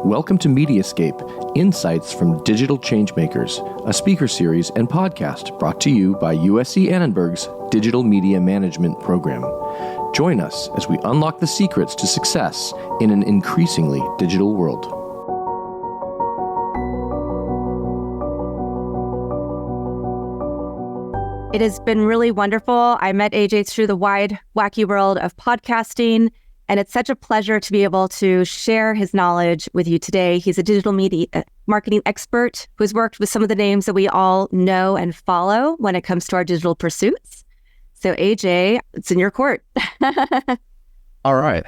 Welcome to Mediascape, Insights from Digital Changemakers, a speaker series and podcast brought to you by USC Annenberg's Digital Media Management program. Join us as we unlock the secrets to success in an increasingly digital world. It has been really wonderful. I met AJ through the wide, wacky world of podcasting, and it's such a pleasure to be able to share his knowledge with you today. He's a digital media marketing expert who's worked with some of the names that we all know and follow when it comes to our digital pursuits. So AJ, it's in your court. All right.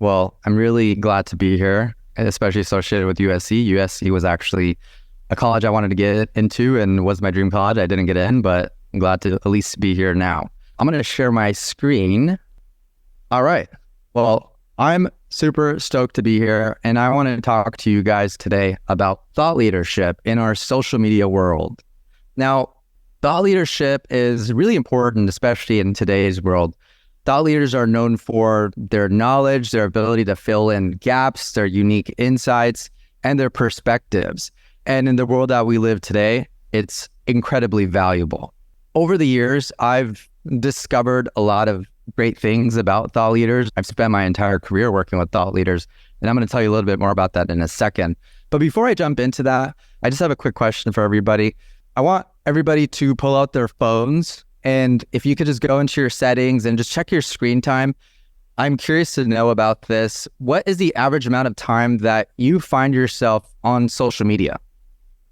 Well, I'm really glad to be here, especially associated with USC. USC was actually a college I wanted to get into and was my dream college. I didn't get in, but I'm glad to at least be here now. I'm going to share my screen. All right. Well, I'm super stoked to be here, and I want to talk to you guys today about thought leadership in our social media world. Now, thought leadership is really important, especially in today's world. Thought leaders are known for their knowledge, their ability to fill in gaps, their unique insights, and their perspectives. And in the world that we live today, it's incredibly valuable. Over the years, I've discovered a lot of great things about thought leaders. I've spent my entire career working with thought leaders, and I'm going to tell you a little bit more about that in a second. But before I jump into that, I just have a quick question for everybody. I want everybody to pull out their phones, and if you could just go into your settings and just check your screen time. I'm curious to know about this. What is the average amount of time that you find yourself on social media?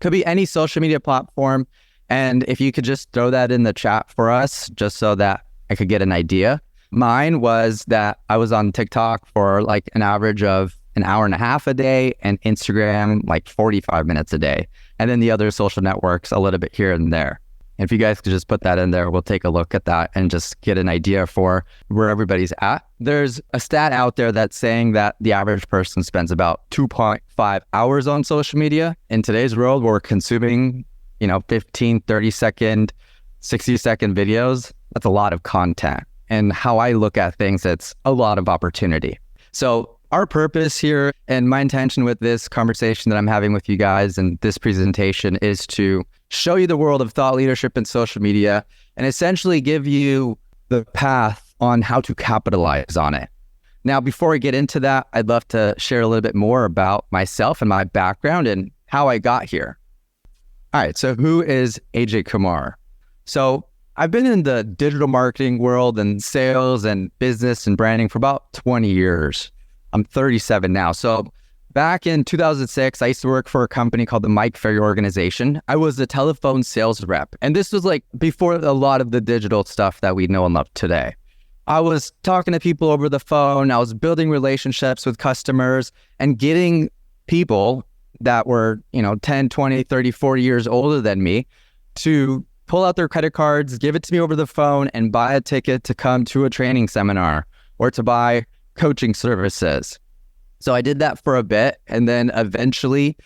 Could be any social media platform. And if you could just throw that in the chat for us, just so that I could get an idea. Mine was that I was on TikTok for like an average of an hour and a half a day, and Instagram like 45 minutes a day. And then the other social networks a little bit here and there. And if you guys could just put that in there, we'll take a look at that and just get an idea for where everybody's at. There's a stat out there that's saying that the average person spends about 2.5 hours on social media. In today's world, we're consuming 15, 30 second, 60 second videos. That's a lot of content. And how I look at things, it's a lot of opportunity. So our purpose here and my intention with this conversation that I'm having with you guys and this presentation is to show you the world of thought leadership and social media and essentially give you the path on how to capitalize on it. Now, before I get into that, I'd love to share a little bit more about myself and my background and how I got here. All right, so who is AJ Kumar? So I've been in the digital marketing world and sales and business and branding for about 20 years. I'm 37 now. So back in 2006, I used to work for a company called the Mike Ferry Organization. I was a telephone sales rep. And this was like before a lot of the digital stuff that we know and love today. I was talking to people over the phone. I was building relationships with customers and getting people that were, 10, 20, 30, 40 years older than me to pull out their credit cards, give it to me over the phone, and buy a ticket to come to a training seminar or to buy coaching services. So I did that for a bit. And then eventually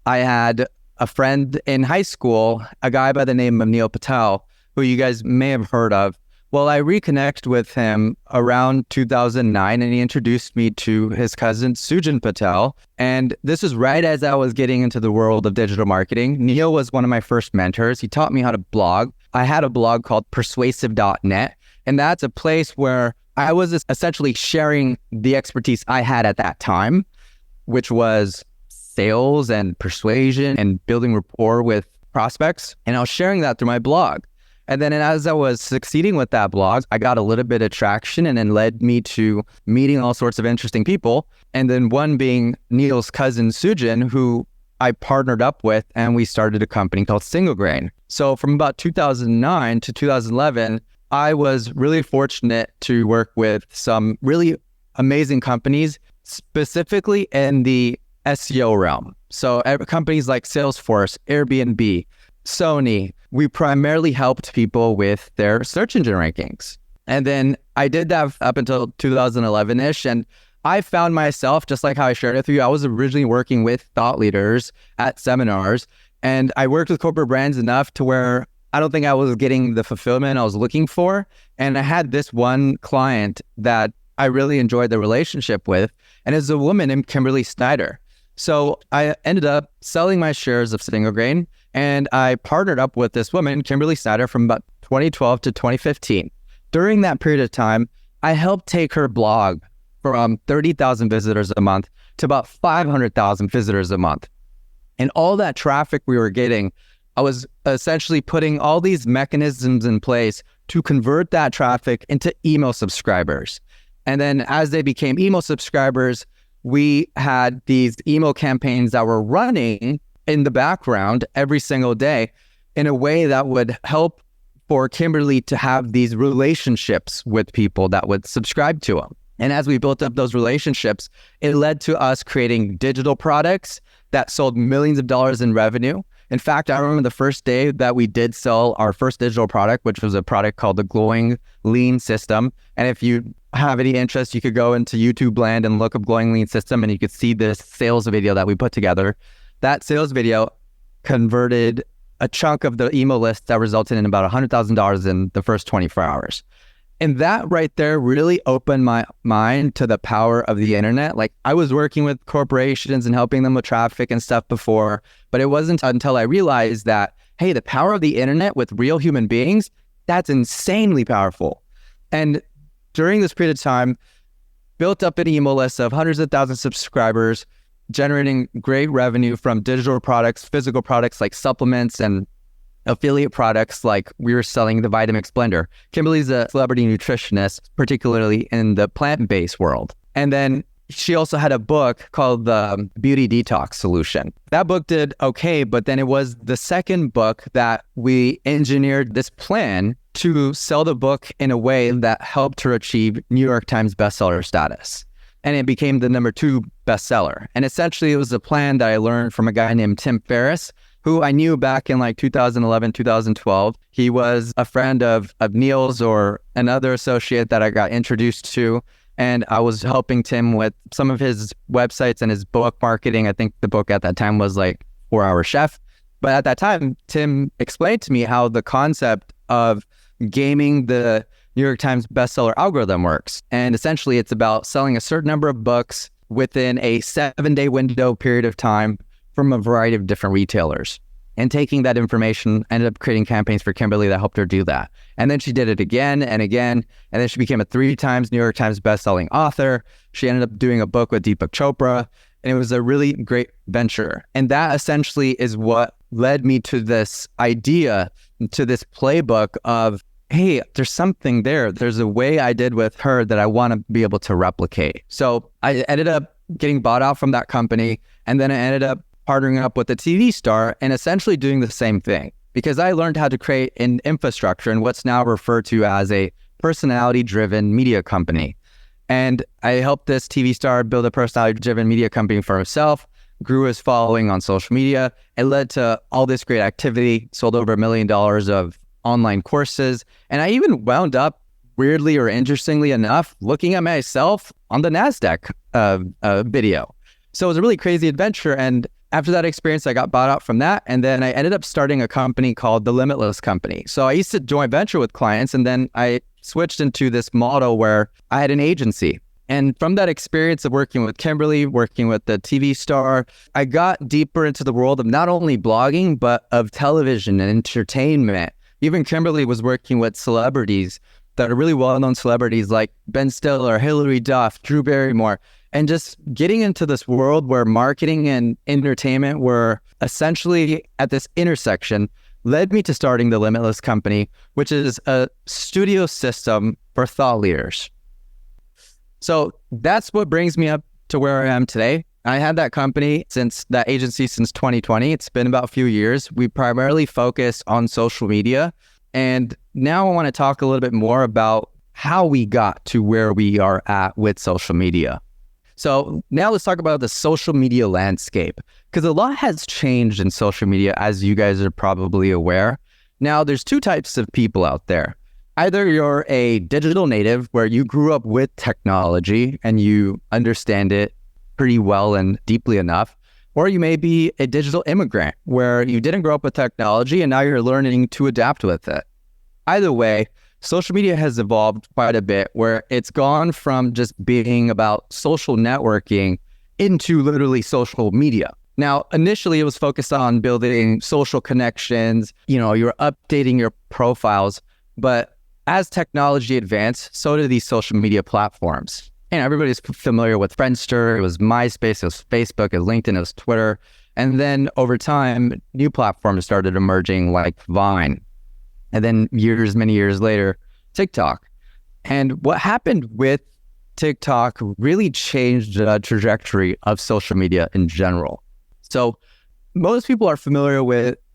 I had a friend in high school, a guy by the name of Patel, who you guys may have heard of. Well, I reconnected with him around 2009, and he introduced me to his cousin, Sujan Patel. And this is right as I was getting into the world of digital marketing. Neil was one of my first mentors. He taught me how to blog. I had a blog called persuasive.net, and that's a place where I was essentially sharing the expertise I had at that time, which was sales and persuasion and building rapport with prospects. And I was sharing that through my blog. And then as I was succeeding with that blog, I got a little bit of traction and then led me to meeting all sorts of interesting people. And then one being Neil's cousin, Sujan, who I partnered up with, and we started a company called Single Grain. So from about 2009 to 2011, I was really fortunate to work with some really amazing companies, specifically in the SEO realm. So companies like Salesforce, Airbnb, Sony, we primarily helped people with their search engine rankings. And then I did that up until 2011-ish. And I found myself, just like how I shared it with you, I was originally working with thought leaders at seminars. And I worked with corporate brands enough to where I don't think I was getting the fulfillment I was looking for. And I had this one client that I really enjoyed the relationship with. And it's a woman named Kimberly Snyder. So I ended up selling my shares of Single Grain, and I partnered up with this woman, Kimberly Snyder, from about 2012 to 2015. During that period of time, I helped take her blog from 30,000 visitors a month to about 500,000 visitors a month. And all that traffic we were getting, I was essentially putting all these mechanisms in place to convert that traffic into email subscribers. And then as they became email subscribers, we had these email campaigns that were running in the background every single day in a way that would help for Kimberly to have these relationships with people that would subscribe to them. And as we built up those relationships, it led to us creating digital products that sold millions of dollars in revenue. In fact, I remember the first day that we did sell our first digital product, which was a product called the Glowing Lean System. And if you have any interest, you could go into YouTube land and look up Glowing Lean System, and you could see this sales video that we put together. That sales video converted a chunk of the email list that resulted in about $100,000 in the first 24 hours. And that right there really opened my mind to the power of the internet. Like, I was working with corporations and helping them with traffic and stuff before, but it wasn't until I realized that, hey, the power of the internet with real human beings, that's insanely powerful. And during this period of time, built up an email list of hundreds of thousands of subscribers, generating great revenue from digital products, physical products like supplements, and affiliate products like we were selling the Vitamix blender. Kimberly's a celebrity nutritionist, particularly in the plant-based world. And then she also had a book called the Beauty Detox Solution. That book did okay, but then it was the second book that we engineered this plan to sell the book in a way that helped her achieve New York Times bestseller status. And it became the #2 bestseller. And essentially it was a plan that I learned from a guy named Tim Ferriss, who I knew back in like 2011, 2012. He was a friend of Neil's, or another associate that I got introduced to. And I was helping Tim with some of his websites and his book marketing. I think the book at that time was like 4-Hour Chef. But at that time, Tim explained to me how the concept of gaming the New York Times bestseller algorithm works. And essentially it's about selling a certain number of books within a 7-day window period of time from a variety of different retailers. And taking that information, ended up creating campaigns for Kimberly that helped her do that. And then she did it again and again. And then she became a 3 times New York Times bestselling author. She ended up doing a book with Deepak Chopra. And it was a really great venture. And that essentially is what led me to this idea, to this playbook of, hey, there's something there. There's a way I did with her that I want to be able to replicate. So I ended up getting bought out from that company. And then I ended up partnering up with a TV star and essentially doing the same thing, because I learned how to create an infrastructure in what's now referred to as a personality-driven media company. And I helped this TV star build a personality-driven media company for himself, grew his following on social media. It led to all this great activity, sold over $1 million of online courses. And I even wound up, weirdly or interestingly enough, looking at myself on the NASDAQ video. So it was a really crazy adventure. And after that experience, I got bought out from that. And then I ended up starting a company called the Limitless company. So I used to joint venture with clients, and then I switched into this model where I had an agency. And from that experience of working with Kimberly, working with the TV star, I got deeper into the world of not only blogging, but of television and entertainment. Even Kimberly was working with celebrities that are really well-known celebrities like Ben Stiller, Hilary Duff, Drew Barrymore, and just getting into this world where marketing and entertainment were essentially at this intersection led me to starting the Limitless company, which is a studio system for thought leaders. So that's what brings me up to where I am today. I had that company that agency since 2020. It's been about a few years. We primarily focus on social media. And now I want to talk a little bit more about how we got to where we are at with social media. So now let's talk about the social media landscape, because a lot has changed in social media, as you guys are probably aware. Now, there's 2 types of people out there. Either you're a digital native where you grew up with technology and you understand it pretty well and deeply enough, or you may be a digital immigrant where you didn't grow up with technology and now you're learning to adapt with it. Either way, social media has evolved quite a bit, where it's gone from just being about social networking into literally social media. Now, initially, it was focused on building social connections. You're updating your profiles. But as technology advanced, so did these social media platforms. And everybody's familiar with Friendster. It was MySpace, it was Facebook, it was LinkedIn, it was Twitter. And then over time, new platforms started emerging like Vine. And then many years later, TikTok. And what happened with TikTok really changed the trajectory of social media in general. So most people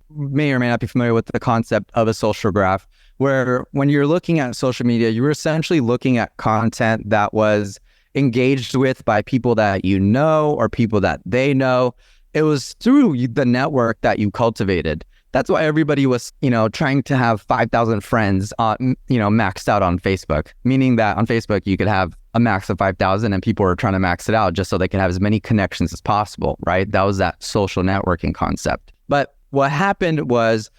may or may not be familiar with the concept of a social graph, where when you're looking at social media, you were essentially looking at content that was engaged with by people that you know or people that they know. It was through the network that you cultivated. That's why everybody was, trying to have 5,000 friends, maxed out on Facebook, meaning that on Facebook, you could have a max of 5,000 and people were trying to max it out just so they could have as many connections as possible, right? That was that social networking concept. But what happened was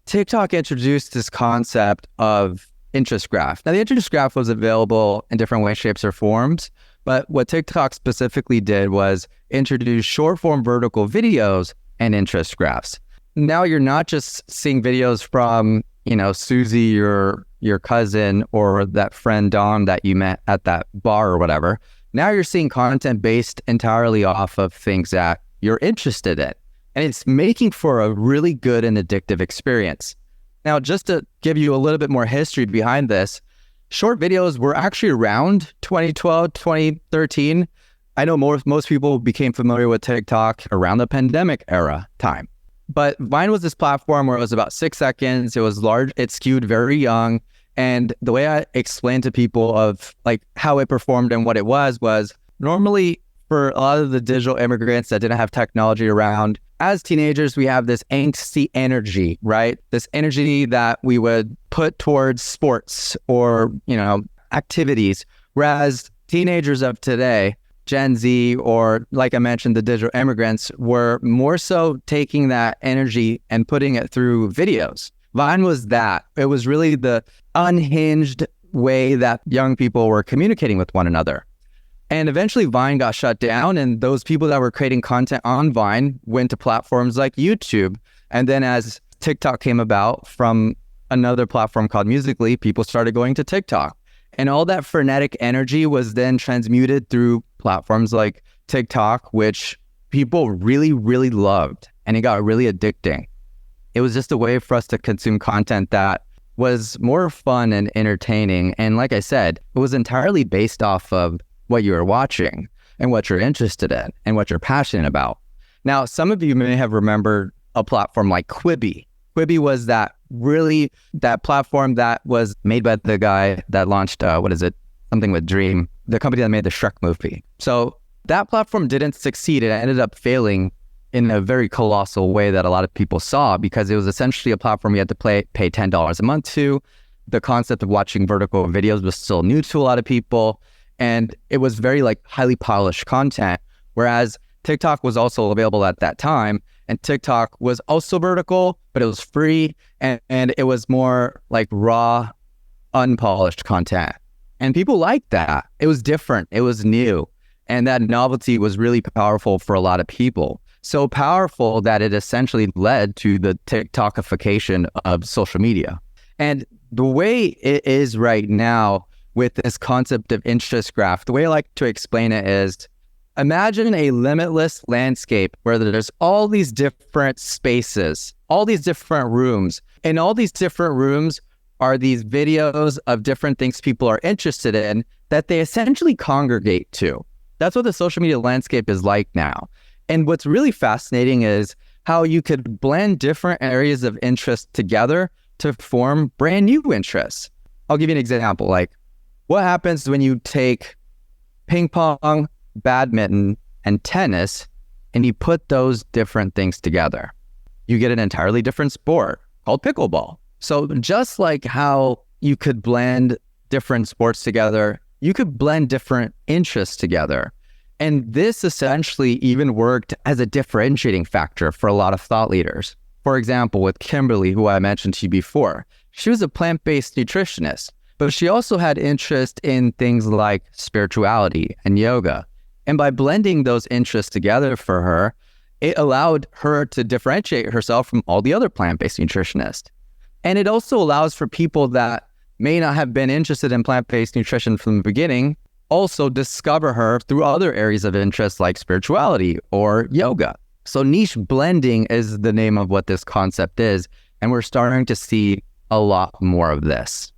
TikTok introduced this concept of interest graph. Now, the interest graph was available in different ways, shapes, or forms. But what TikTok specifically did was introduce short form vertical videos and interest graphs. Now you're not just seeing videos from, Susie, your cousin, or that friend Dawn that you met at that bar or whatever. Now you're seeing content based entirely off of things that you're interested in. And it's making for a really good and addictive experience. Now, just to give you a little bit more history behind this, short videos were actually around 2012, 2013. I know most people became familiar with TikTok around the pandemic era time. But Vine was this platform where it was about 6 seconds. It was large. It skewed very young. And the way I explained to people of like how it performed and what it was normally for a lot of the digital immigrants that didn't have technology around, as teenagers, we have this angsty energy, right? This energy that we would put towards sports or, activities. Whereas teenagers of today, Gen Z, or like I mentioned, the digital immigrants, were more so taking that energy and putting it through videos. Vine was that. It was really the unhinged way that young people were communicating with one another. And eventually Vine got shut down, and those people that were creating content on Vine went to platforms like YouTube. And then as TikTok came about from another platform called Musical.ly, people started going to TikTok. And all that frenetic energy was then transmuted through platforms like TikTok, which people really, really loved. And it got really addicting. It was just a way for us to consume content that was more fun and entertaining. And like I said, it was entirely based off of what you were watching and what you're interested in and what you're passionate about. Now, some of you may have remembered a platform like Quibi. Quibi was that platform that was made by the guy that launched, something with Dream, the company that made the Shrek movie. So that platform didn't succeed. It ended up failing in a very colossal way that a lot of people saw, because it was essentially a platform you had to pay $10 a month to. The concept of watching vertical videos was still new to a lot of people. And it was very highly polished content, whereas TikTok was also available at that time. And TikTok was also vertical, but it was free. And it was more raw, unpolished content. And people liked that. It was different. It was new. And that novelty was really powerful for a lot of people. So powerful that it essentially led to the TikTokification of social media. And the way it is right now with this concept of interest graph, the way I like to explain it is, imagine a limitless landscape where there's all these different spaces, all these different rooms. And all these different rooms are these videos of different things people are interested in that they essentially congregate to. That's what the social media landscape is like now. And what's really fascinating is how you could blend different areas of interest together to form brand new interests. I'll give you an example. What happens when you take ping pong, badminton, and tennis, and you put those different things together? You get an entirely different sport called pickleball. So just like how you could blend different sports together, you could blend different interests together. And this essentially even worked as a differentiating factor for a lot of thought leaders. For example, with Kimberly, who I mentioned to you before, she was a plant-based nutritionist, but she also had interest in things like spirituality and yoga. And by blending those interests together for her, it allowed her to differentiate herself from all the other plant-based nutritionists. And it also allows for people that may not have been interested in plant-based nutrition from the beginning, also discover her through other areas of interest like spirituality or yoga. So niche blending is the name of what this concept is. And we're starting to see a lot more of this.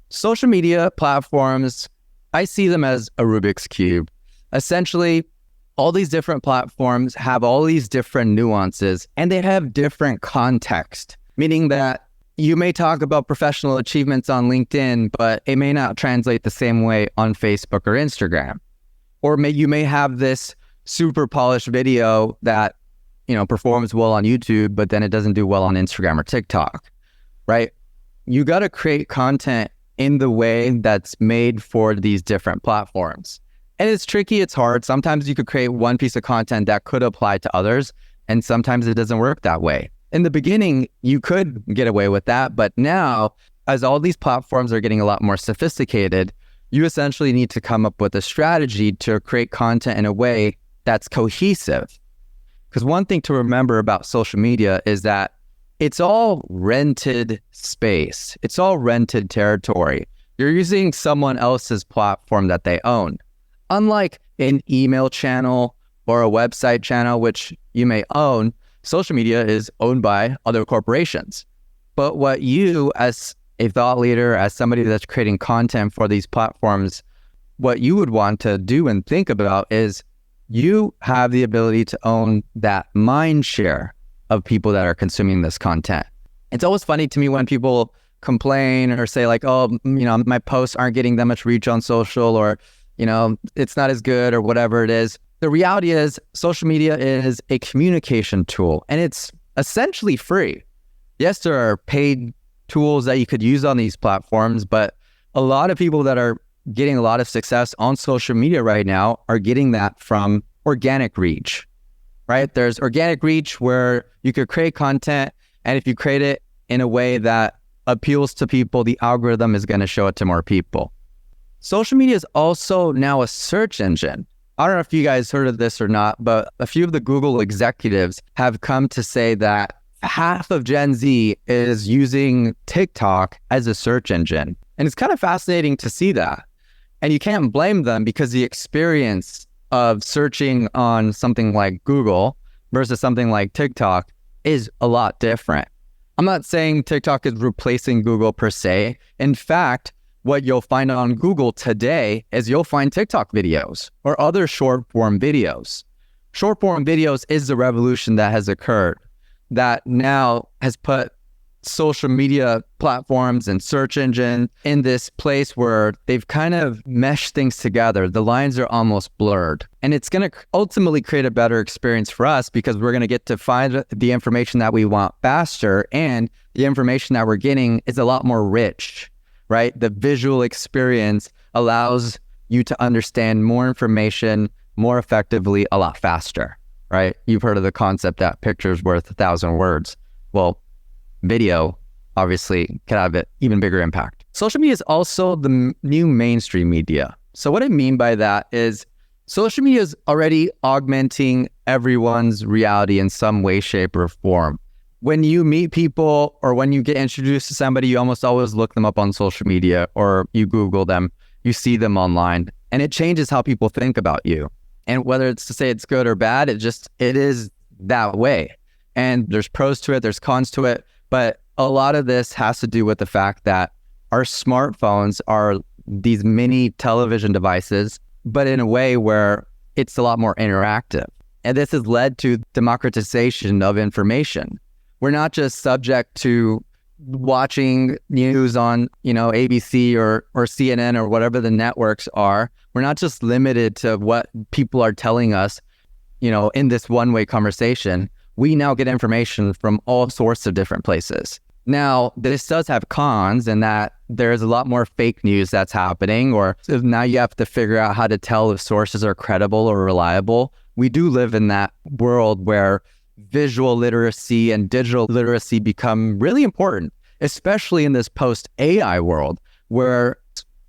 Social media platforms, I see them as a Rubik's Cube. Essentially, all these different platforms have all these different nuances and they have different context, meaning that you may talk about professional achievements on LinkedIn, but it may not translate the same way on Facebook or Instagram. Or you may have this super polished video that, performs well on YouTube, but then it doesn't do well on Instagram or TikTok, right? You got to create content in the way that's made for these different platforms. And it's tricky, it's hard. Sometimes you could create one piece of content that could apply to others, and sometimes it doesn't work that way. In the beginning, you could get away with that, but now, as all these platforms are getting a lot more sophisticated, you essentially need to come up with a strategy to create content in a way that's cohesive. Because one thing to remember about social media is that it's all rented space. It's all rented territory. You're using someone else's platform that they own. Unlike an email channel or a website channel, which you may own, social media is owned by other corporations. But what you, as a thought leader, as somebody that's creating content for these platforms, what you would want to do and think about is you have the ability to own that mind share of people that are consuming this content. It's always funny to me when people complain or say like, oh, my posts aren't getting that much reach on social, or, it's not as good or whatever it is. The reality is social media is a communication tool and it's essentially free. Yes, there are paid tools that you could use on these platforms, but a lot of people that are getting a lot of success on social media right now are getting that from organic reach, right? There's organic reach where you could create content, and if you create it in a way that appeals to people, the algorithm is going to show it to more people. Social media is also now a search engine. I don't know if you guys heard of this or not, but a few of the Google executives have come to say that half of Gen Z is using TikTok as a search engine. And it's kind of fascinating to see that. And you can't blame them because the experience of searching on something like Google versus something like TikTok is a lot different. I'm not saying TikTok is replacing Google per se. In fact, what you'll find on Google today is you'll find TikTok videos or other short form videos. Short form videos is the revolution that has occurred that now has put social media platforms and search engine in this place where they've kind of meshed things together. The lines are almost blurred. And it's going to ultimately create a better experience for us because we're going to get to find the information that we want faster, and the information that we're getting is a lot more rich, right? The visual experience allows you to understand more information more effectively a lot faster, right? You've heard of the concept that picture's worth 1,000 words. Well, video obviously can have an even bigger impact. Social media is also the new mainstream media. So what I mean by that is social media is already augmenting everyone's reality in some way, shape, or form. When you meet people or when you get introduced to somebody, you almost always look them up on social media or you Google them, you see them online, and it changes how people think about you. And whether it's to say it's good or bad, it is that way. And there's pros to it, there's cons to it. But a lot of this has to do with the fact that our smartphones are these mini television devices, but in a way where it's a lot more interactive. And this has led to democratization of information. We're not just subject to watching news on, ABC or CNN or whatever the networks are. We're not just limited to what people are telling us, in this one-way conversation. We now get information from all sorts of different places. Now, this does have cons in that there's a lot more fake news that's happening, or now you have to figure out how to tell if sources are credible or reliable. We do live in that world where visual literacy and digital literacy become really important, especially in this post-AI world where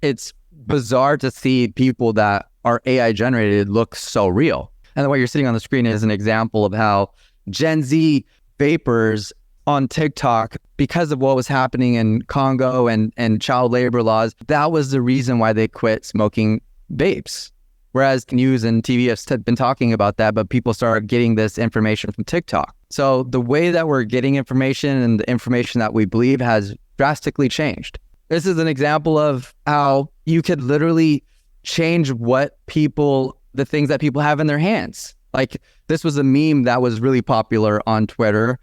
it's bizarre to see people that are AI generated look so real. And what you're seeing on the screen is an example of how Gen Z vapors on TikTok, because of what was happening in Congo and child labor laws, that was the reason why they quit smoking vapes. Whereas news and TV have been talking about that, but people started getting this information from TikTok. So the way that we're getting information and the information that we believe has drastically changed. This is an example of how you could literally change the things that people have in their hands. Like, this was a meme that was really popular on Twitter,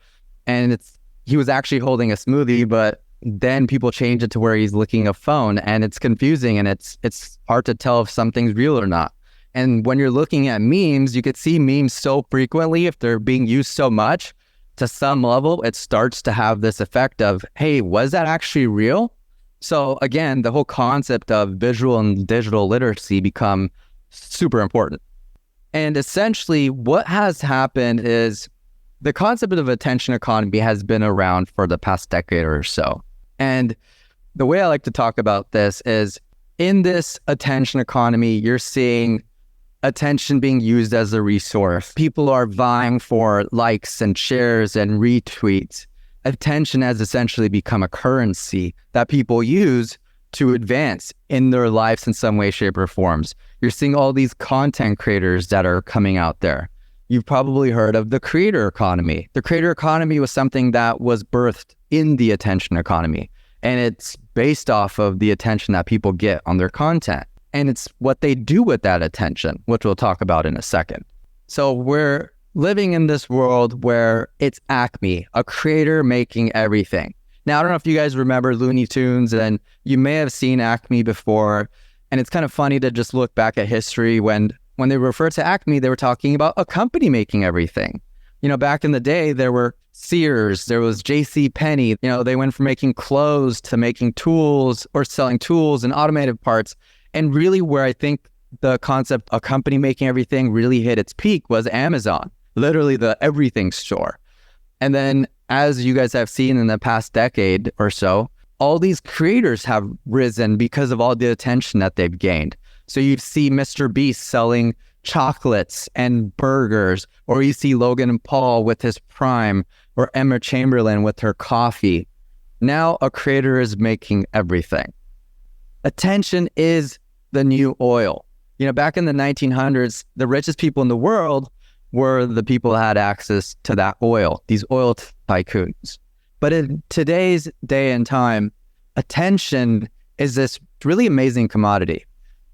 and he was actually holding a smoothie, but then people change it to where he's licking a phone, and it's confusing, and it's hard to tell if something's real or not. And when you're looking at memes, you could see memes so frequently, if they're being used so much, to some level, it starts to have this effect of, hey, was that actually real? So again, the whole concept of visual and digital literacy become super important. And essentially what has happened is the concept of attention economy has been around for the past decade or so. And the way I like to talk about this is, in this attention economy, you're seeing attention being used as a resource. People are vying for likes and shares and retweets. Attention has essentially become a currency that people use to advance in their lives in some way, shape, or forms. You're seeing all these content creators that are coming out there. You've probably heard of the creator economy. The creator economy was something that was birthed in the attention economy, and it's based off of the attention that people get on their content. And it's what they do with that attention, which we'll talk about in a second. So we're living in this world where it's Acme, a creator making everything. Now, I don't know if you guys remember Looney Tunes, and you may have seen Acme before. And it's kind of funny to just look back at history. When they refer to Acme, they were talking about a company making everything. You know, back in the day, there were Sears, there was J.C. Penney. You know, they went from making clothes to making tools or selling tools and automotive parts. And really where I think the concept of company making everything really hit its peak was Amazon, literally the everything store. And then, as you guys have seen in the past decade or so, all these creators have risen because of all the attention that they've gained. So you see Mr. Beast selling chocolates and burgers, or you see Logan Paul with his Prime, or Emma Chamberlain with her coffee. Now a creator is making everything. Attention is the new oil. You know, back in the 1900s, the richest people in the world were the people that had access to that oil, these oil tycoons. But in today's day and time, attention is this really amazing commodity.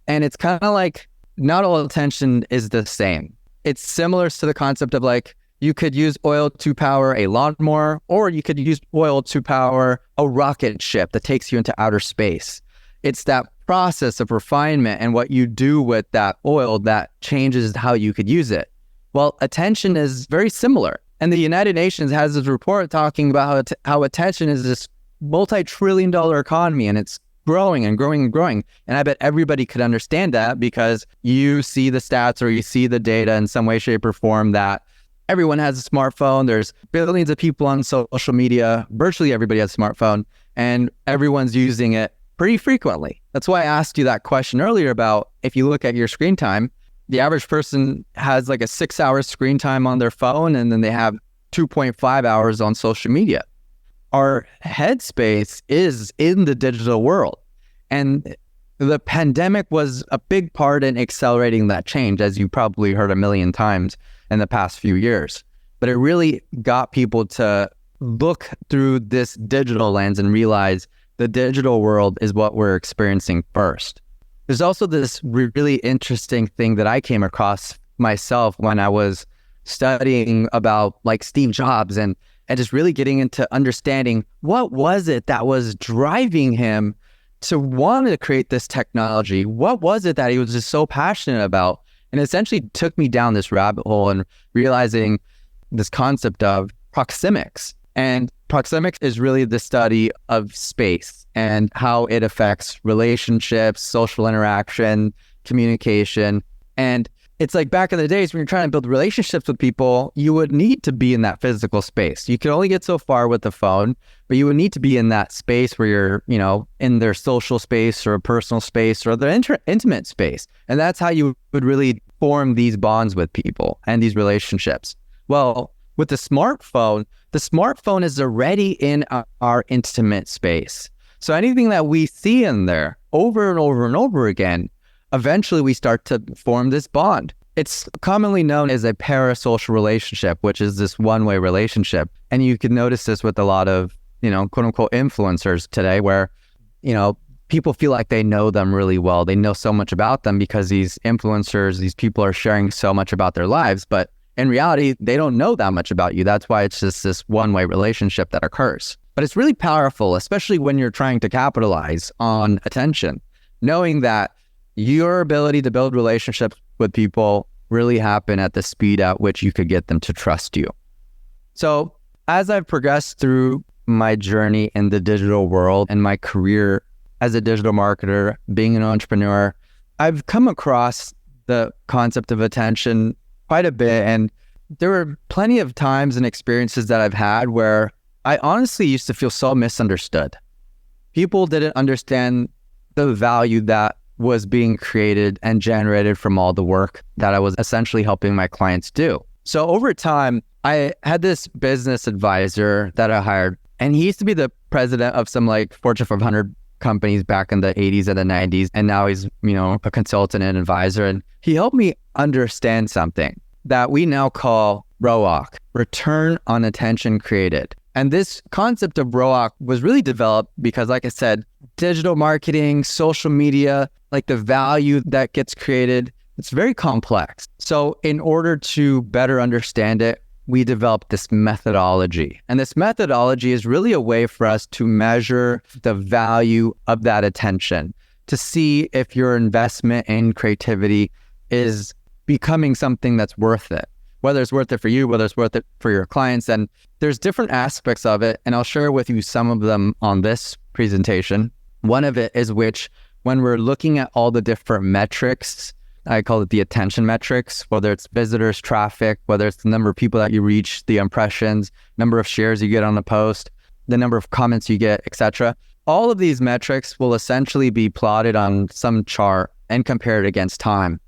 And it's kind of like, not all attention is the same. It's similar to the concept of, like, you could use oil to power a lawnmower, or you could use oil to power a rocket ship that takes you into outer space. It's that process of refinement and what you do with that oil that changes how you could use it. Well, attention is very similar. And the United Nations has this report talking about how attention is this multi-trillion-dollar economy, and it's growing and growing and growing. And I bet everybody could understand that, because you see the stats or you see the data in some way, shape, or form that everyone has a smartphone. There's billions of people on social media. Virtually everybody has a smartphone, and everyone's using it pretty frequently. That's why I asked you that question earlier about, if you look at your screen time, the average person has like a 6-hour screen time on their phone, and then they have 2.5 hours on social media. Our headspace is in the digital world. And the pandemic was a big part in accelerating that change, as you probably heard a million times in the past few years. But it really got people to look through this digital lens and realize the digital world is what we're experiencing first. There's also this really interesting thing that I came across myself when I was studying about, like, Steve Jobs and just really getting into understanding what was it that was driving him to want to create this technology. What was it that he was just so passionate about? And essentially took me down this rabbit hole and realizing this concept of proxemics. And proxemics is really the study of space and how it affects relationships, social interaction, communication. And it's like back in the days when you're trying to build relationships with people, you would need to be in that physical space. You could only get so far with the phone, but you would need to be in that space where you're, in their social space or a personal space or the intimate space. And that's how you would really form these bonds with people and these relationships. Well, with the smartphone is already in our intimate space. So anything that we see in there over and over and over again, eventually we start to form this bond. It's commonly known as a parasocial relationship, which is this one-way relationship. And you can notice this with a lot of, quote unquote influencers today where, people feel like they know them really well. They know so much about them because these influencers, these people are sharing so much about their lives. But in reality, they don't know that much about you. That's why it's just this one-way relationship that occurs. But it's really powerful, especially when you're trying to capitalize on attention, knowing that your ability to build relationships with people really happen at the speed at which you could get them to trust you. So as I've progressed through my journey in the digital world and my career as a digital marketer, being an entrepreneur, I've come across the concept of attention quite a bit. And there were plenty of times and experiences that I've had where I honestly used to feel so misunderstood. People didn't understand the value that was being created and generated from all the work that I was essentially helping my clients do. So over time, I had this business advisor that I hired, and he used to be the president of some Fortune 500 companies back in the 80s and the 90s. And now he's, a consultant and advisor. And he helped me understand something that we now call ROAC, return on attention created. And this concept of ROAC was really developed because, like I said, digital marketing, social media, the value that gets created, it's very complex. So in order to better understand it, we developed this methodology. And this methodology is really a way for us to measure the value of that attention, to see if your investment in creativity is becoming something that's worth it, whether it's worth it for you, whether it's worth it for your clients. And there's different aspects of it, and I'll share with you some of them on this presentation. One of it is when we're looking at all the different metrics, I call it the attention metrics, whether it's visitors, traffic, whether it's the number of people that you reach, the impressions, number of shares you get on a post, the number of comments you get, etc. All of these metrics will essentially be plotted on some chart and compared against time.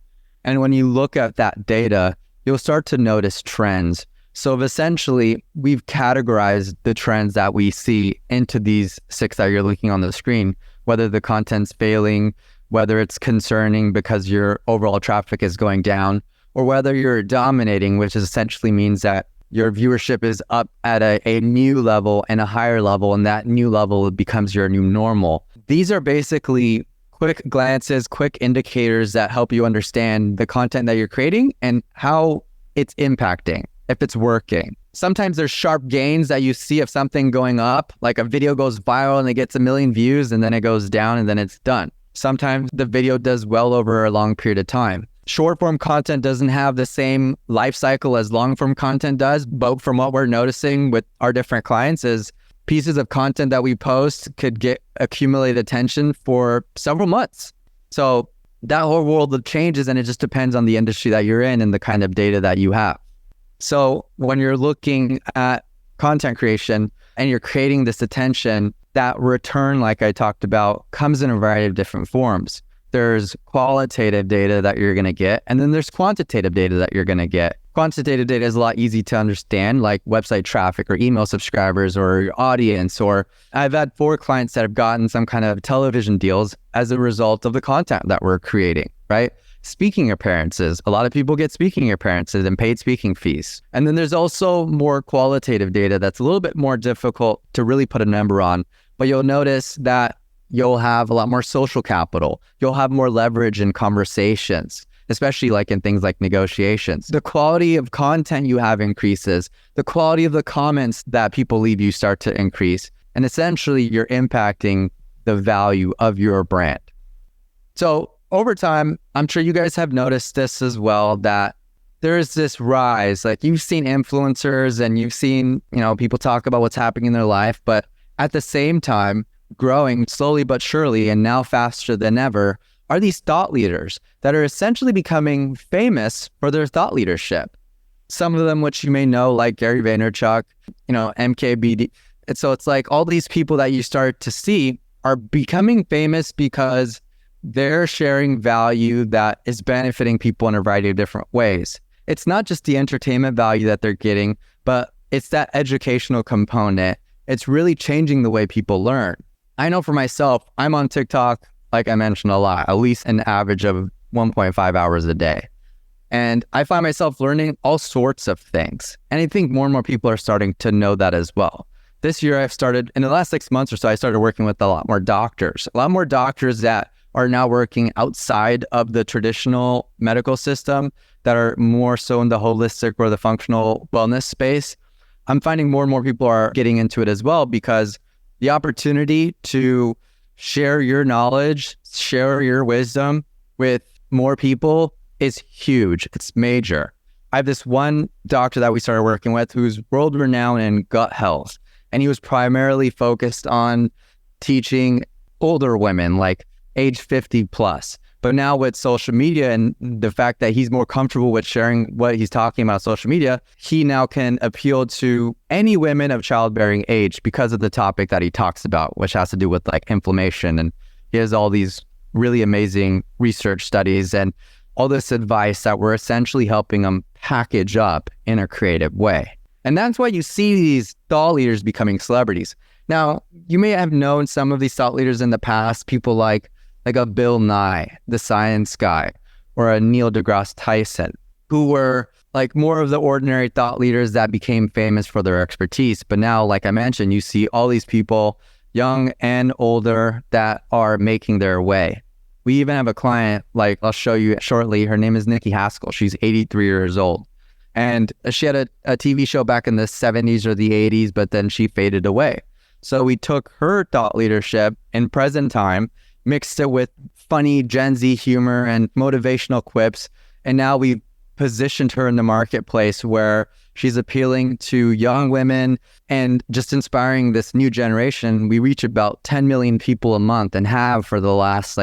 And when you look at that data, you'll start to notice trends. So essentially, we've categorized the trends that we see into these 6 that you're looking on the screen, whether the content's failing, whether it's concerning because your overall traffic is going down, or whether you're dominating, which essentially means that your viewership is up at a new level and a higher level, and that new level becomes your new normal. These are basically quick glances, quick indicators that help you understand the content that you're creating and how it's impacting, if it's working. Sometimes there's sharp gains that you see of something going up, like a video goes viral and it gets 1 million views and then it goes down and then it's done. Sometimes the video does well over a long period of time. Short form content doesn't have the same life cycle as long form content does, but from what we're noticing with our different clients is pieces of content that we post could get accumulated attention for several months. So that whole world of changes, and it just depends on the industry that you're in and the kind of data that you have. So when you're looking at content creation and you're creating this attention, that return, like I talked about, comes in a variety of different forms. There's qualitative data that you're going to get, and then there's quantitative data that you're going to get. Quantitative data is a lot easy to understand, like website traffic or email subscribers or your audience, or I've had 4 clients that have gotten some kind of television deals as a result of the content that we're creating, right? Speaking appearances. A lot of people get speaking appearances and paid speaking fees. And then there's also more qualitative data that's a little bit more difficult to really put a number on, but you'll notice that you'll have a lot more social capital. You'll have more leverage in conversations, especially like in things like negotiations. The quality of content you have increases. The quality of the comments that people leave you start to increase. And essentially, you're impacting the value of your brand. So over time, I'm sure you guys have noticed this as well, that there's this rise. Like you've seen influencers and you've seen, people talk about what's happening in their life, but at the same time, growing slowly but surely, and now faster than ever, are these thought leaders that are essentially becoming famous for their thought leadership. Some of them, which you may know, like Gary Vaynerchuk, MKBD. And so it's like all these people that you start to see are becoming famous because they're sharing value that is benefiting people in a variety of different ways. It's not just the entertainment value that they're getting, but it's that educational component. It's really changing the way people learn. I know for myself, I'm on TikTok, like I mentioned, a lot, at least an average of 1.5 hours a day. And I find myself learning all sorts of things. And I think more and more people are starting to know that as well. This year I've started, in the last 6 months or so, I started working with a lot more doctors that are now working outside of the traditional medical system, that are more so in the holistic or the functional wellness space. I'm finding more and more people are getting into it as well, because the opportunity to share your knowledge, share your wisdom with more people is huge. It's major. I have this one doctor that we started working with who's world renowned in gut health. And he was primarily focused on teaching older women, like age 50 plus. But now with social media and the fact that he's more comfortable with sharing what he's talking about on social media, he now can appeal to any women of childbearing age because of the topic that he talks about, which has to do with like inflammation. And he has all these really amazing research studies and all this advice that we're essentially helping them package up in a creative way. And that's why you see these thought leaders becoming celebrities. Now, you may have known some of these thought leaders in the past, people like a Bill Nye, the science guy, or a Neil deGrasse Tyson, who were like more of the ordinary thought leaders that became famous for their expertise. But now, like I mentioned, you see all these people, young and older, that are making their way. We even have a client, like I'll show you shortly. Her name is Nikki Haskell. She's 83 years old. And she had a TV show back in the 70s or the 80s, but then she faded away. So we took her thought leadership in present time, mixed it with funny Gen Z humor and motivational quips. And now we've positioned her in the marketplace where she's appealing to young women and just inspiring this new generation. We reach about 10 million people a month and have for the last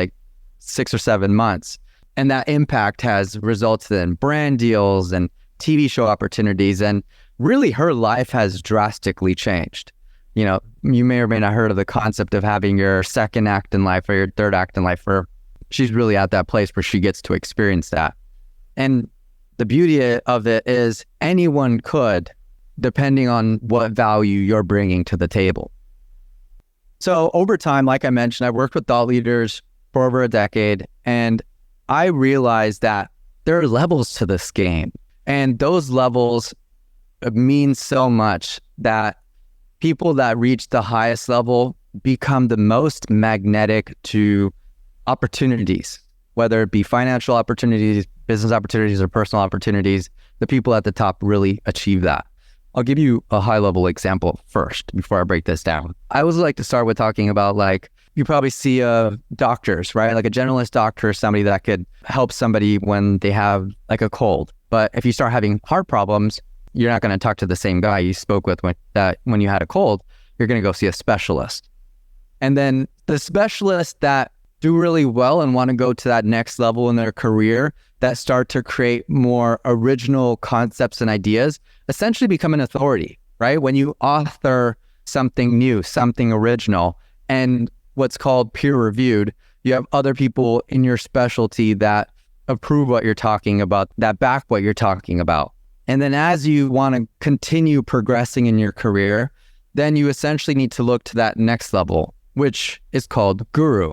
6 or 7 months. And that impact has resulted in brand deals and TV show opportunities. And really her life has drastically changed. You may or may not have heard of the concept of having your second act in life or your third act in life, where she's really at that place where she gets to experience that. And the beauty of it is anyone could, depending on what value you're bringing to the table. So over time, like I mentioned, I worked with thought leaders for over a decade, and I realized that there are levels to this game. And those levels mean so much that people that reach the highest level become the most magnetic to opportunities, whether it be financial opportunities, business opportunities, or personal opportunities. The people at the top really achieve that. I'll give you a high-level example first before I break this down. I always like to start with talking about, you probably see doctors, right? Like a generalist doctor, somebody that could help somebody when they have a cold. But if you start having heart problems, you're not going to talk to the same guy you spoke with when you had a cold. You're going to go see a specialist. And then the specialists that do really well and want to go to that next level in their career, that start to create more original concepts and ideas, essentially become an authority, right? When you author something new, something original, and what's called peer-reviewed, you have other people in your specialty that approve what you're talking about, that back what you're talking about. And then as you want to continue progressing in your career, then you essentially need to look to that next level, which is called guru.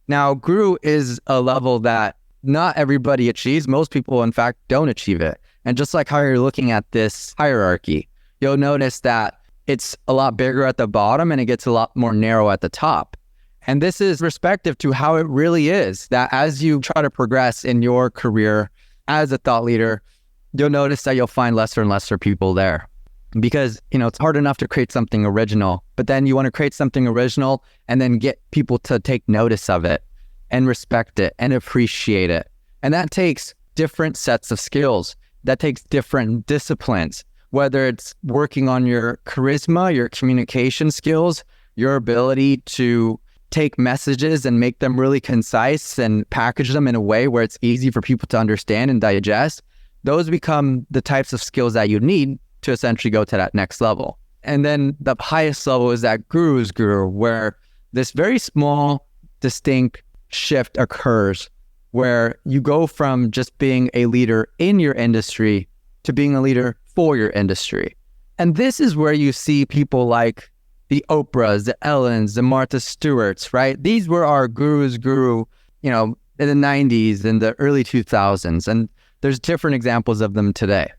Now, guru is a level that not everybody achieves. Most people, in fact, don't achieve it. And just like how you're looking at this hierarchy, you'll notice that it's a lot bigger at the bottom and it gets a lot more narrow at the top. And this is respective to how it really is, that as you try to progress in your career as a thought leader, you'll notice that you'll find lesser and lesser people there. Because, it's hard enough to create something original, but then you want to create something original and then get people to take notice of it and respect it and appreciate it. And that takes different sets of skills. That takes different disciplines, whether it's working on your charisma, your communication skills, your ability to take messages and make them really concise and package them in a way where it's easy for people to understand and digest, those become the types of skills that you need to essentially go to that next level. And then the highest level is that guru's guru, where this very small, distinct shift occurs where you go from just being a leader in your industry to being a leader for your industry. And this is where you see people like the Oprahs, the Ellens, the Martha Stewarts, right? These were our guru's guru, in the 90s and the early 2000s. And there's different examples of them today.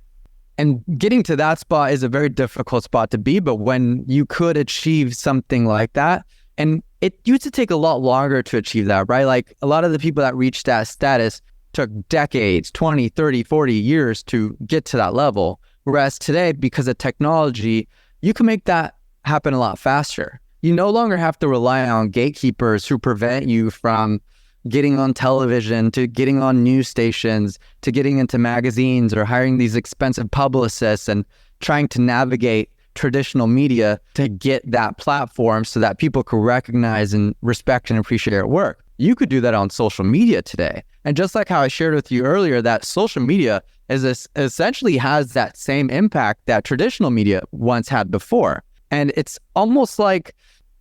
And getting to that spot is a very difficult spot to be, but when you could achieve something like that, and it used to take a lot longer to achieve that, right? Like a lot of the people that reached that status took decades, 20, 30, 40 years to get to that level. Whereas today, because of technology, you can make that happen a lot faster. You no longer have to rely on gatekeepers who prevent you from getting on television, to getting on news stations, to getting into magazines or hiring these expensive publicists and trying to navigate traditional media to get that platform so that people can recognize and respect and appreciate your work. You could do that on social media today. And just like how I shared with you earlier, that social media essentially has that same impact that traditional media once had before. And it's almost like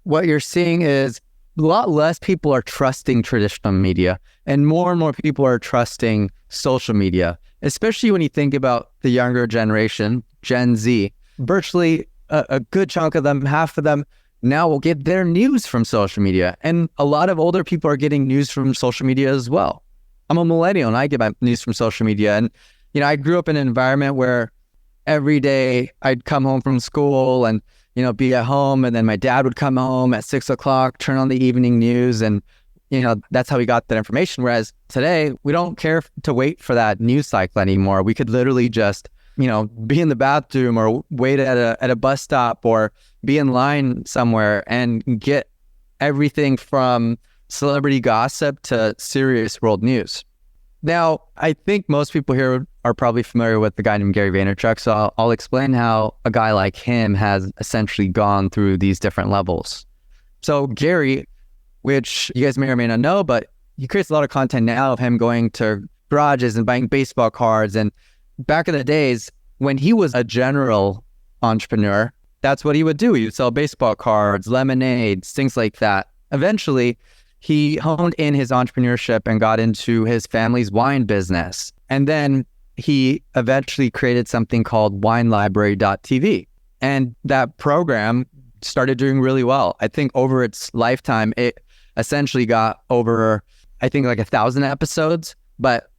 what you're seeing is a lot less people are trusting traditional media and more people are trusting social media, especially when you think about the younger generation, Gen Z. Virtually a good chunk of them, half of them, now will get their news from social media. And a lot of older people are getting news from social media as well. I'm a millennial and I get my news from social media. And, I grew up in an environment where every day I'd come home from school and, be at home. And then my dad would come home at 6 o'clock, turn on the evening news. And, that's how we got that information. Whereas today, we don't care to wait for that news cycle anymore. We could literally just, be in the bathroom or wait at a bus stop or be in line somewhere and get everything from celebrity gossip to serious world news. Now, I think most people here are probably familiar with the guy named Gary Vaynerchuk, so I'll explain how a guy like him has essentially gone through these different levels. So Gary, which you guys may or may not know, but he creates a lot of content now of him going to garages and buying baseball cards. And back in the days, when he was a general entrepreneur, that's what he would do. He would sell baseball cards, lemonades, things like that. Eventually, he honed in his entrepreneurship and got into his family's wine business. And then he eventually created something called winelibrary.tv. And that program started doing really well. I think over its lifetime, it essentially got over, I think like 1,000 episodes. But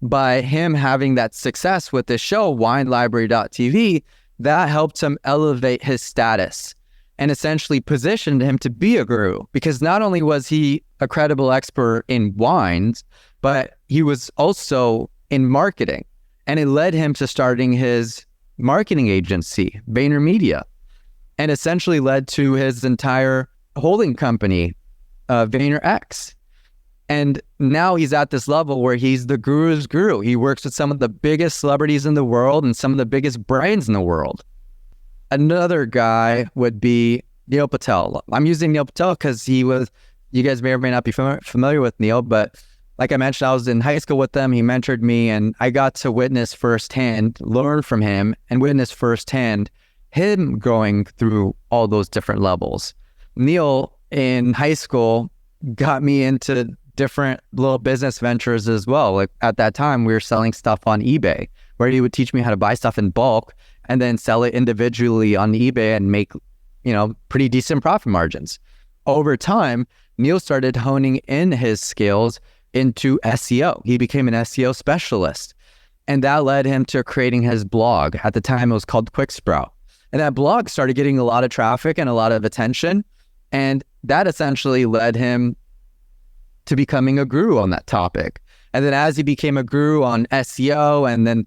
by him having that success with this show, winelibrary.tv, that helped him elevate his status and essentially positioned him to be a guru, because not only was he a credible expert in wines, but he was also in marketing. And it led him to starting his marketing agency, VaynerMedia, and essentially led to his entire holding company, VaynerX. And now he's at this level where he's the guru's guru. He works with some of the biggest celebrities in the world and some of the biggest brains in the world. Another guy would be Neil Patel. I'm using Neil Patel because you guys may or may not be familiar with Neil, but like I mentioned, I was in high school with him. He mentored me and I got to witness firsthand, learn from him and witness firsthand him going through all those different levels. Neil in high school got me into different little business ventures as well. Like at that time, we were selling stuff on eBay, where he would teach me how to buy stuff in bulk and then sell it individually on eBay and make, pretty decent profit margins. Over time, Neil started honing in his skills into SEO. He became an SEO specialist. And that led him to creating his blog. At the time, it was called QuickSprout. And that blog started getting a lot of traffic and a lot of attention. And that essentially led him to becoming a guru on that topic. And then as he became a guru on SEO, and then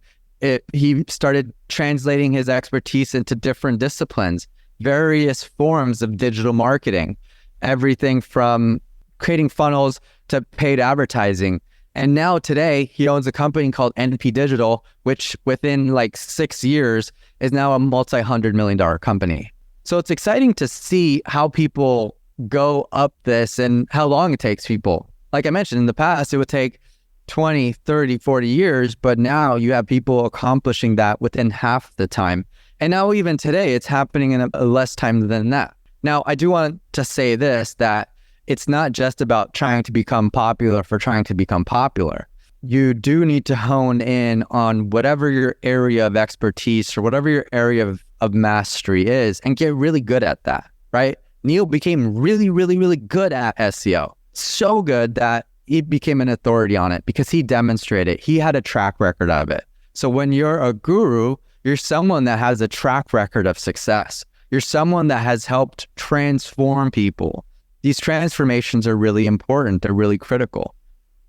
he started translating his expertise into different disciplines, various forms of digital marketing, everything from creating funnels to paid advertising. And now today he owns a company called NP Digital, which within like 6 years is now a multi-$100 million company. So it's exciting to see how people go up this and how long it takes people. Like I mentioned, in the past, it would take 20, 30, 40 years, but now you have people accomplishing that within half the time. And now even today, it's happening in a less time than that. Now, I do want to say this, that it's not just about trying to become popular for trying to become popular. You do need to hone in on whatever your area of expertise or whatever your area of mastery is and get really good at that, right? Neil became really, really, really good at SEO. So good that he became an authority on it because he demonstrated, he had a track record of it. So when you're a guru, you're someone that has a track record of success. You're someone that has helped transform people. These transformations are really important. They're really critical.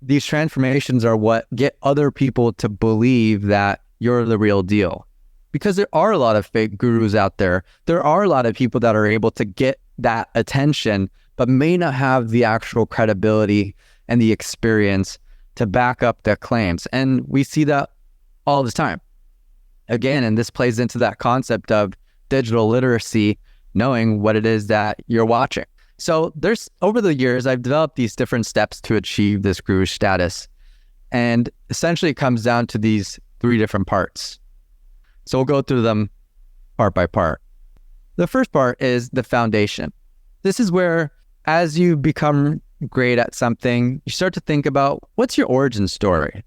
These transformations are what get other people to believe that you're the real deal. Because there are a lot of fake gurus out there. There are a lot of people that are able to get that attention, but may not have the actual credibility and the experience to back up their claims. And we see that all the time. Again, and this plays into that concept of digital literacy, knowing what it is that you're watching. So over the years, I've developed these different steps to achieve this guru status. And essentially it comes down to these 3 different parts. So we'll go through them part by part. The first part is the foundation. This is where, as you become great at something, you start to think about what's your origin story.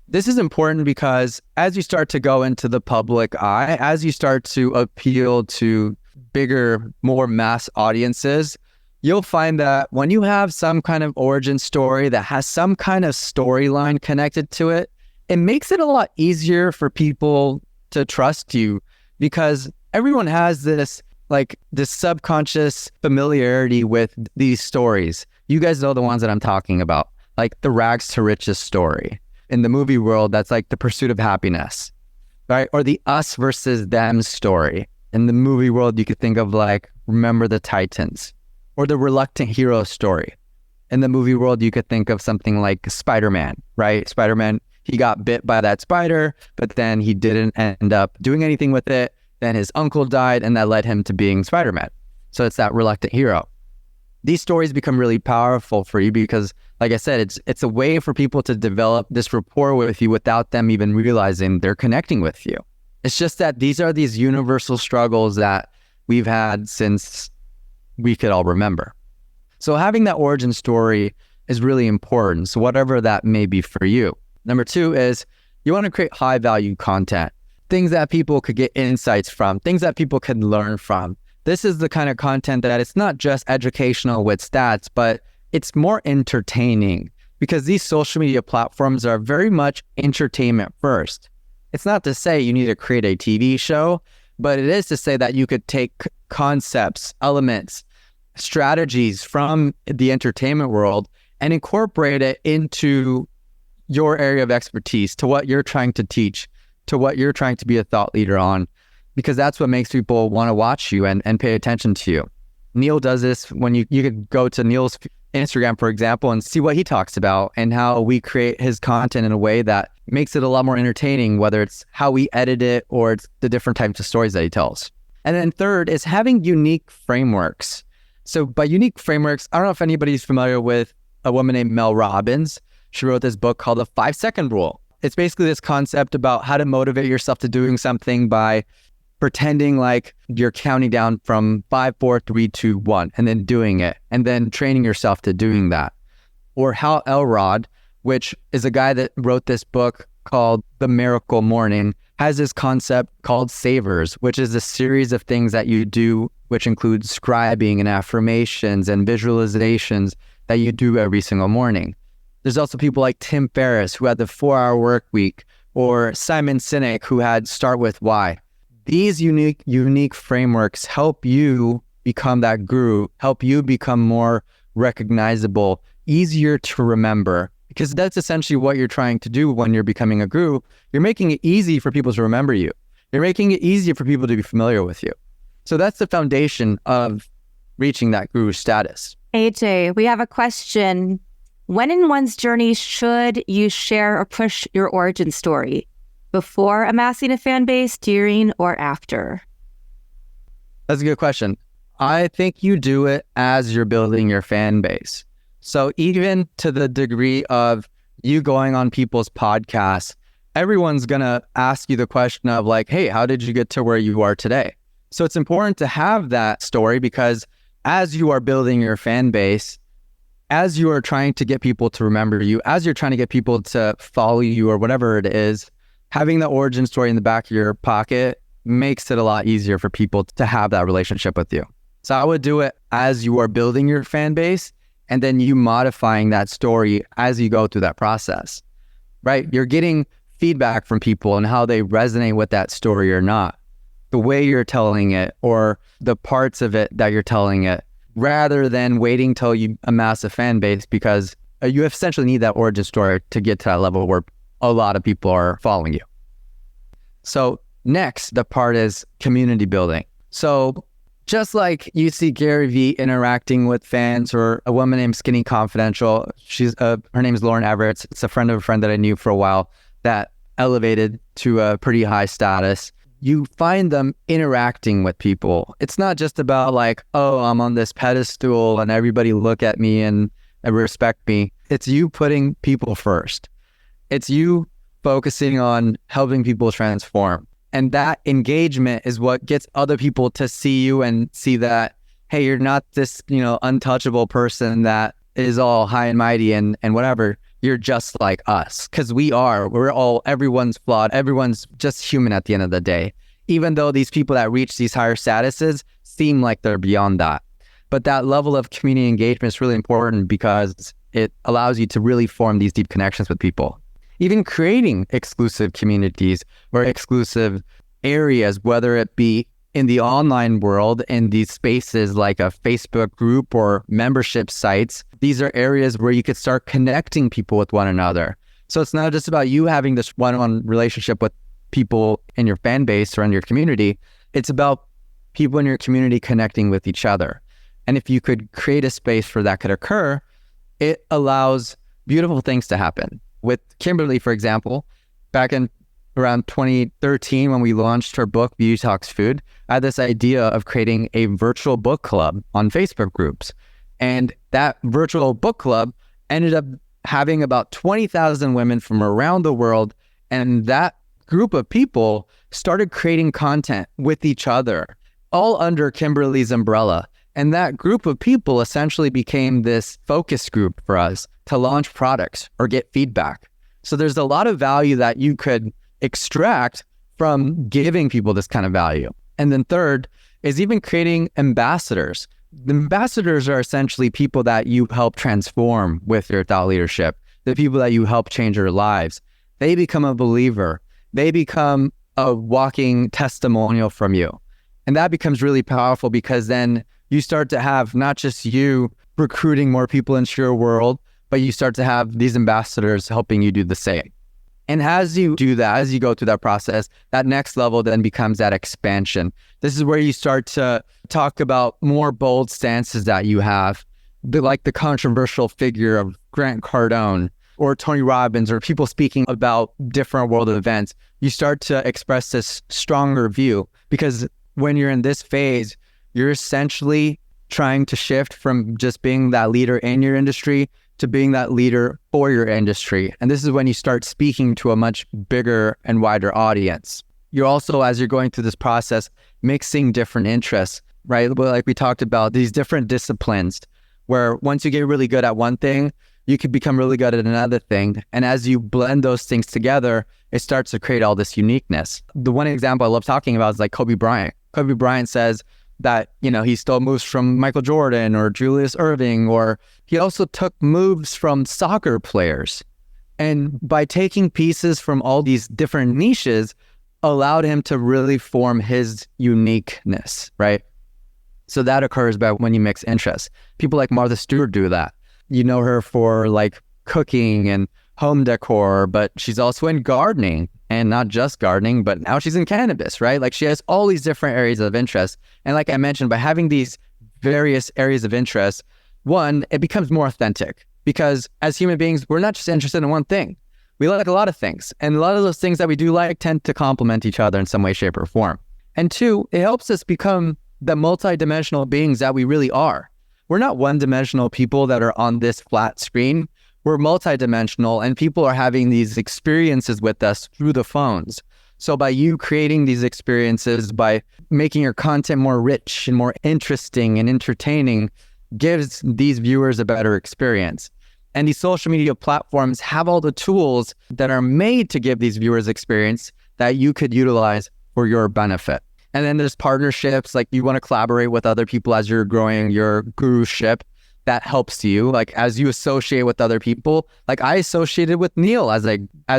This is important because as you start to go into the public eye, as you start to appeal to bigger, more mass audiences, you'll find that when you have some kind of origin story that has some kind of storyline connected to it, it makes it a lot easier for people to trust you because everyone has this subconscious familiarity with these stories. You guys know the ones that I'm talking about, like the rags to riches story. In the movie world, that's like the pursuit of happiness, right? Or the us versus them story. In the movie world, you could think of like Remember the Titans, or the reluctant hero story. In the movie world, you could think of something like Spider-Man, right? Spider-Man, he got bit by that spider, but then he didn't end up doing anything with it. Then his uncle died, and that led him to being Spider-Man. So it's that reluctant hero. These stories become really powerful for you because, like I said, it's a way for people to develop this rapport with you without them even realizing they're connecting with you. It's just that these are these universal struggles that we've had since we could all remember. So having that origin story is really important. So whatever that may be for you. Number 2 is you want to create high value content, things that people could get insights from, things that people can learn from. This is the kind of content that it's not just educational with stats, but it's more entertaining because these social media platforms are very much entertainment first. It's not to say you need to create a TV show, but it is to say that you could take concepts, elements, strategies from the entertainment world and incorporate it into your area of expertise, to what you're trying to teach, to what you're trying to be a thought leader on, because that's what makes people want to watch you and pay attention to you. Neil does this when you could go to Neil's Instagram, for example, and see what he talks about and how we create his content in a way that makes it a lot more entertaining, whether it's how we edit it or it's the different types of stories that he tells. And then third is having unique frameworks. So by unique frameworks, I don't know if anybody's familiar with a woman named Mel Robbins. She wrote this book called The 5-Second Rule. It's basically this concept about how to motivate yourself to doing something by pretending like you're counting down from 5, 4, 3, 2, 1, and then doing it, and then training yourself to doing that. Or Hal Elrod, which is a guy that wrote this book called The Miracle Morning, has this concept called savers, which is a series of things that you do, which includes scribing and affirmations and visualizations that you do every single morning. There's also people like Tim Ferriss, who had the 4-hour work week, or Simon Sinek, who had Start With Why. These unique frameworks help you become that guru, help you become more recognizable, easier to remember, because that's essentially what you're trying to do when you're becoming a guru. You're making it easy for people to remember you. You're making it easier for people to be familiar with you. So that's the foundation of reaching that guru status. AJ, we have a question. When in one's journey should you share or push your origin story? Before amassing a fan base, during, or after? That's a good question. I think you do it as you're building your fan base. So even to the degree of you going on people's podcasts, everyone's going to ask you the question of like, hey, how did you get to where you are today? So it's important to have that story, because as you are building your fan base, as you are trying to get people to remember you, as you're trying to get people to follow you or whatever it is, having the origin story in the back of your pocket makes it a lot easier for people to have that relationship with you. So I would do it as you are building your fan base, and then you modifying that story as you go through that process, right? You're getting feedback from people and how they resonate with that story or not, the way you're telling it or the parts of it that you're telling it, rather than waiting till you amass a fan base, because you essentially need that origin story to get to that level where a lot of people are following you. So next, the part is community building. So just like you see Gary Vee interacting with fans, or a woman named Skinny Confidential, her name is Lauren Everett. It's a friend of a friend that I knew for a while that elevated to a pretty high status. You find them interacting with people. It's not just about like, oh, I'm on this pedestal and everybody look at me and respect me. It's you putting people first. It's you focusing on helping people transform. And that engagement is what gets other people to see you and see that, hey, you're not this, untouchable person that is all high and mighty and whatever. You're just like us, because everyone's flawed. Everyone's just human at the end of the day, even though these people that reach these higher statuses seem like they're beyond that. But that level of community engagement is really important, because it allows you to really form these deep connections with people. Even creating exclusive communities or exclusive areas, whether it be in the online world, in these spaces like a Facebook group or membership sites, these are areas where you could start connecting people with one another. So it's not just about you having this one-on-one relationship with people in your fan base or in your community. It's about people in your community connecting with each other. And if you could create a space for that could occur, it allows beautiful things to happen. With Kimberly, for example, back in around 2013, when we launched her book, Beauty Talks Food, I had this idea of creating a virtual book club on Facebook groups. And that virtual book club ended up having about 20,000 women from around the world. And that group of people started creating content with each other, all under Kimberly's umbrella. And that group of people essentially became this focus group for us to launch products or get feedback. So there's a lot of value that you could extract from giving people this kind of value. And then third is even creating ambassadors. The ambassadors are essentially people that you help transform with your thought leadership, the people that you help change their lives. They become a believer. They become a walking testimonial from you. And that becomes really powerful, because then you start to have not just you recruiting more people into your world, but you start to have these ambassadors helping you do the same. And as you do that, as you go through that process, that next level then becomes that expansion. This is where you start to talk about more bold stances that you have, like the controversial figure of Grant Cardone or Tony Robbins, or people speaking about different world events. You start to express this stronger view, because when you're in this phase, you're essentially trying to shift from just being that leader in your industry to being that leader for your industry. And this is when you start speaking to a much bigger and wider audience. You're also, as you're going through this process, mixing different interests, right? Like we talked about, these different disciplines, where once you get really good at one thing, you could become really good at another thing. And as you blend those things together, it starts to create all this uniqueness. The one example I love talking about is like Kobe Bryant. Kobe Bryant says that, he stole moves from Michael Jordan or Julius Erving, or he also took moves from soccer players. And by taking pieces from all these different niches, allowed him to really form his uniqueness, right? So that occurs by when you mix interests. People like Martha Stewart do that. You know her for like cooking and home decor, but she's also in gardening, and not just gardening, but now she's in cannabis, right? Like she has all these different areas of interest. And like I mentioned, by having these various areas of interest, one, it becomes more authentic, because as human beings, we're not just interested in one thing. We like a lot of things, and a lot of those things that we do like tend to complement each other in some way, shape, or form. And two, it helps us become the multidimensional beings that we really are. We're not one-dimensional people that are on this flat screen. We're multidimensional, and people are having these experiences with us through the phones. So by you creating these experiences, by making your content more rich and more interesting and entertaining, gives these viewers a better experience. And these social media platforms have all the tools that are made to give these viewers experience that you could utilize for your benefit. And then there's partnerships, like you want to collaborate with other people as you're growing your guruship. That helps you, like as you associate with other people. Like I associated with Neil as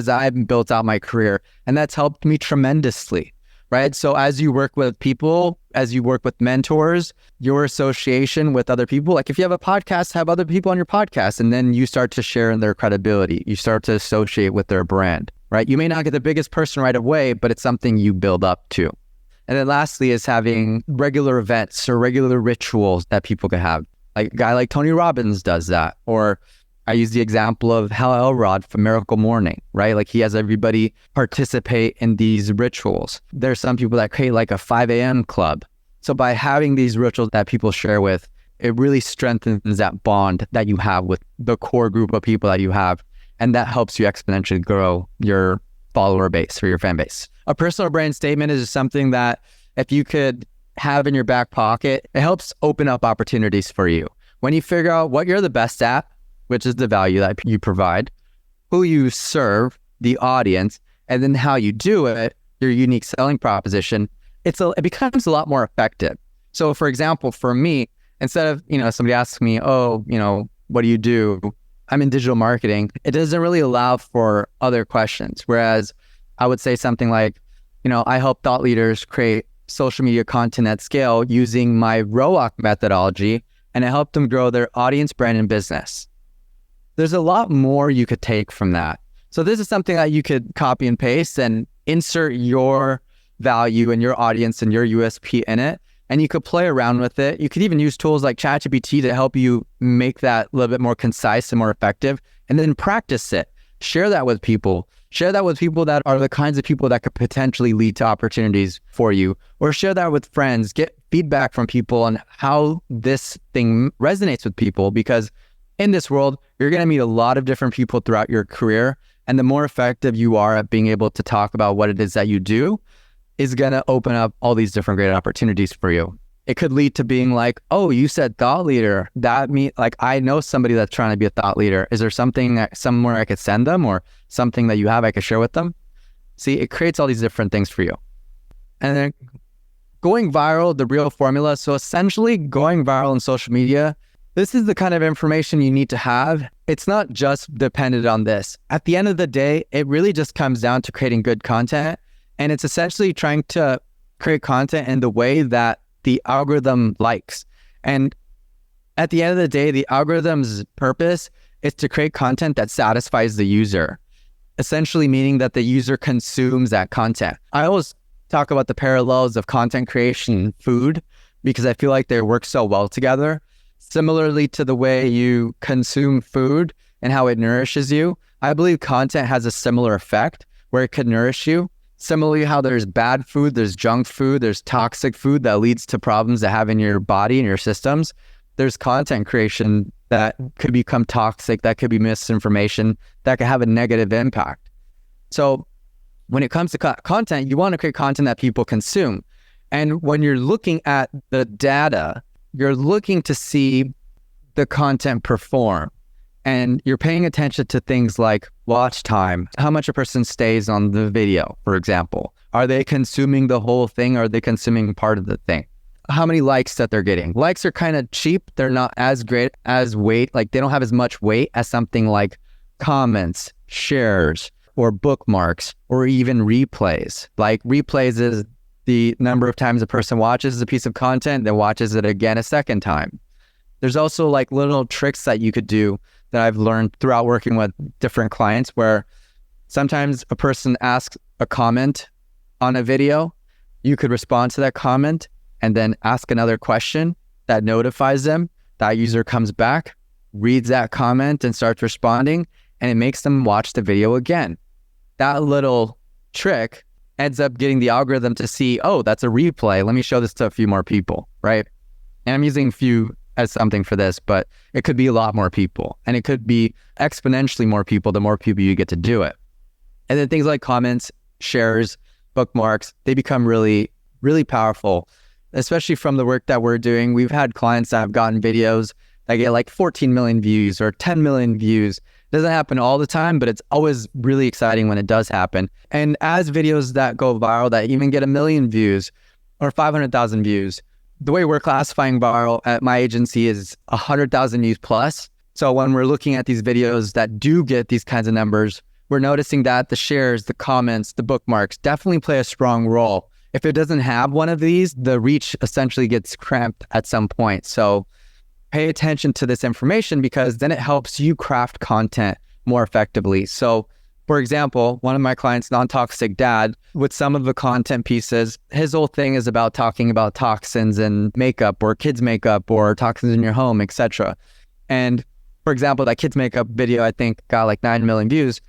I built out my career, and that's helped me tremendously, right? So as you work with people, as you work with mentors, your association with other people, like if you have a podcast, have other people on your podcast, and then you start to share in their credibility. You start to associate with their brand, right? You may not get the biggest person right away, but it's something you build up to. And then lastly is having regular events or regular rituals that people can have. Like a guy like Tony Robbins does that. Or I use the example of Hal Elrod from Miracle Morning, right? Like he has everybody participate in these rituals. There's some people that create like a 5 a.m. club. So by having these rituals that people share with, it really strengthens that bond that you have with the core group of people that you have. And that helps you exponentially grow your follower base or your fan base. A personal brand statement is something that if you could have in your back pocket, it helps open up opportunities for you. When you figure out what you're the best at, which is the value that you provide, who you serve, the audience, and then how you do it, your unique selling proposition, it becomes a lot more effective. So for example, for me, instead of, somebody asks me, what do you do? I'm in digital marketing. It doesn't really allow for other questions. Whereas I would say something like, I help thought leaders create social media content at scale using my ROAC methodology, and I help them grow their audience, brand, and business. There's a lot more you could take from that. So this is something that you could copy and paste and insert your value and your audience and your USP in it, and you could play around with it. You could even use tools like ChatGPT to help you make that a little bit more concise and more effective, and then practice it. Share that with people. Share that with people that are the kinds of people that could potentially lead to opportunities for you, or share that with friends. Get feedback from people on how this thing resonates with people, because in this world, you're going to meet a lot of different people throughout your career. And the more effective you are at being able to talk about what it is that you do is going to open up all these different great opportunities for you. It could lead to being like, oh, you said thought leader. That means like I know somebody that's trying to be a thought leader. Is there something somewhere I could send them, or something that you have I could share with them? See, it creates all these different things for you. And then going viral, the real formula. So essentially going viral in social media, this is the kind of information you need to have. It's not just dependent on this. At the end of the day, it really just comes down to creating good content. And it's essentially trying to create content in the way that the algorithm likes. And at the end of the day, the algorithm's purpose is to create content that satisfies the user, essentially meaning that the user consumes that content. I always talk about the parallels of content creation and food because I feel like they work so well together. Similarly to the way you consume food and how it nourishes you, I believe content has a similar effect where it could nourish you. Similarly, how there's bad food, there's junk food, there's toxic food that leads to problems that have in your body and your systems. There's content creation that could become toxic, that could be misinformation, that could have a negative impact. So when it comes to content, you want to create content that people consume. And when you're looking at the data, you're looking to see the content perform. And you're paying attention to things like watch time, how much a person stays on the video, for example. Are they consuming the whole thing? Or are they consuming part of the thing? How many likes that they're getting? Likes are kind of cheap. They're not as great as weight. Like they don't have as much weight as something like comments, shares, or bookmarks, or even replays. Like replays is the number of times a person watches a piece of content, then watches it again a second time. There's also like little tricks that you could do that I've learned throughout working with different clients, where sometimes a person asks a comment on a video, you could respond to that comment and then ask another question that notifies them. That user comes back, reads that comment and starts responding, and it makes them watch the video again. That little trick ends up getting the algorithm to see, oh, that's a replay. Let me show this to a few more people, right? And I'm using few as something for this, but it could be a lot more people. And it could be exponentially more people, the more people you get to do it. And then things like comments, shares, bookmarks, they become really, really powerful, especially from the work that we're doing. We've had clients that have gotten videos that get like 14 million views or 10 million views. It doesn't happen all the time, but it's always really exciting when it does happen. And as videos that go viral that even get 1 million views or 500,000 views, the way we're classifying viral at my agency is 100,000 views plus. So when we're looking at these videos that do get these kinds of numbers, we're noticing that the shares, the comments, the bookmarks definitely play a strong role. If it doesn't have one of these, the reach essentially gets cramped at some point. So pay attention to this information because then it helps you craft content more effectively. So for example, one of my clients, Non-Toxic Dad, with some of the content pieces, his whole thing is about talking about toxins and makeup or kids makeup or toxins in your home, etc. And for example, that kids makeup video, I think got like 9 million views.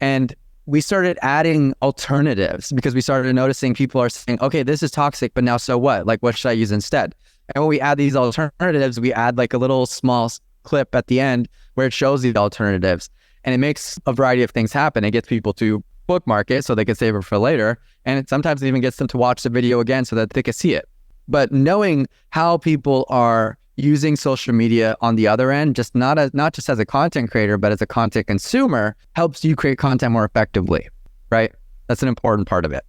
And we started adding alternatives because we started noticing people are saying, okay, this is toxic, but now so what? Like, what should I use instead? And when we add these alternatives, we add like a little small clip at the end where it shows these alternatives. And it makes a variety of things happen. It gets people to bookmark it so they can save it for later. And it sometimes even gets them to watch the video again so that they can see it. But knowing how people are using social media on the other end, just not just as a content creator, but as a content consumer, helps you create content more effectively, right? That's an important part of it.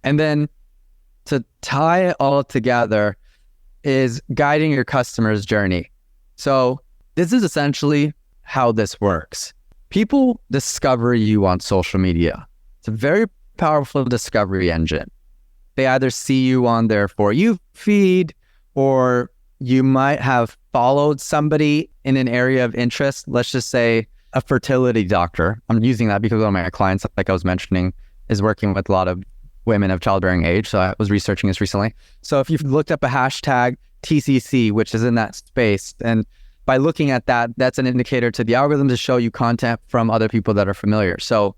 And then to tie it all together is guiding your customer's journey. So this is essentially how this works. People discover you on social media. It's a very powerful discovery engine. They either see you on their For You feed, or you might have followed somebody in an area of interest. Let's just say a fertility doctor. I'm using that because one of my clients, like I was mentioning, is working with a lot of women of childbearing age. So I was researching this recently. So if you've looked up a hashtag TCC, which is in that space, and by looking at that, that's an indicator to the algorithm to show you content from other people that are familiar. So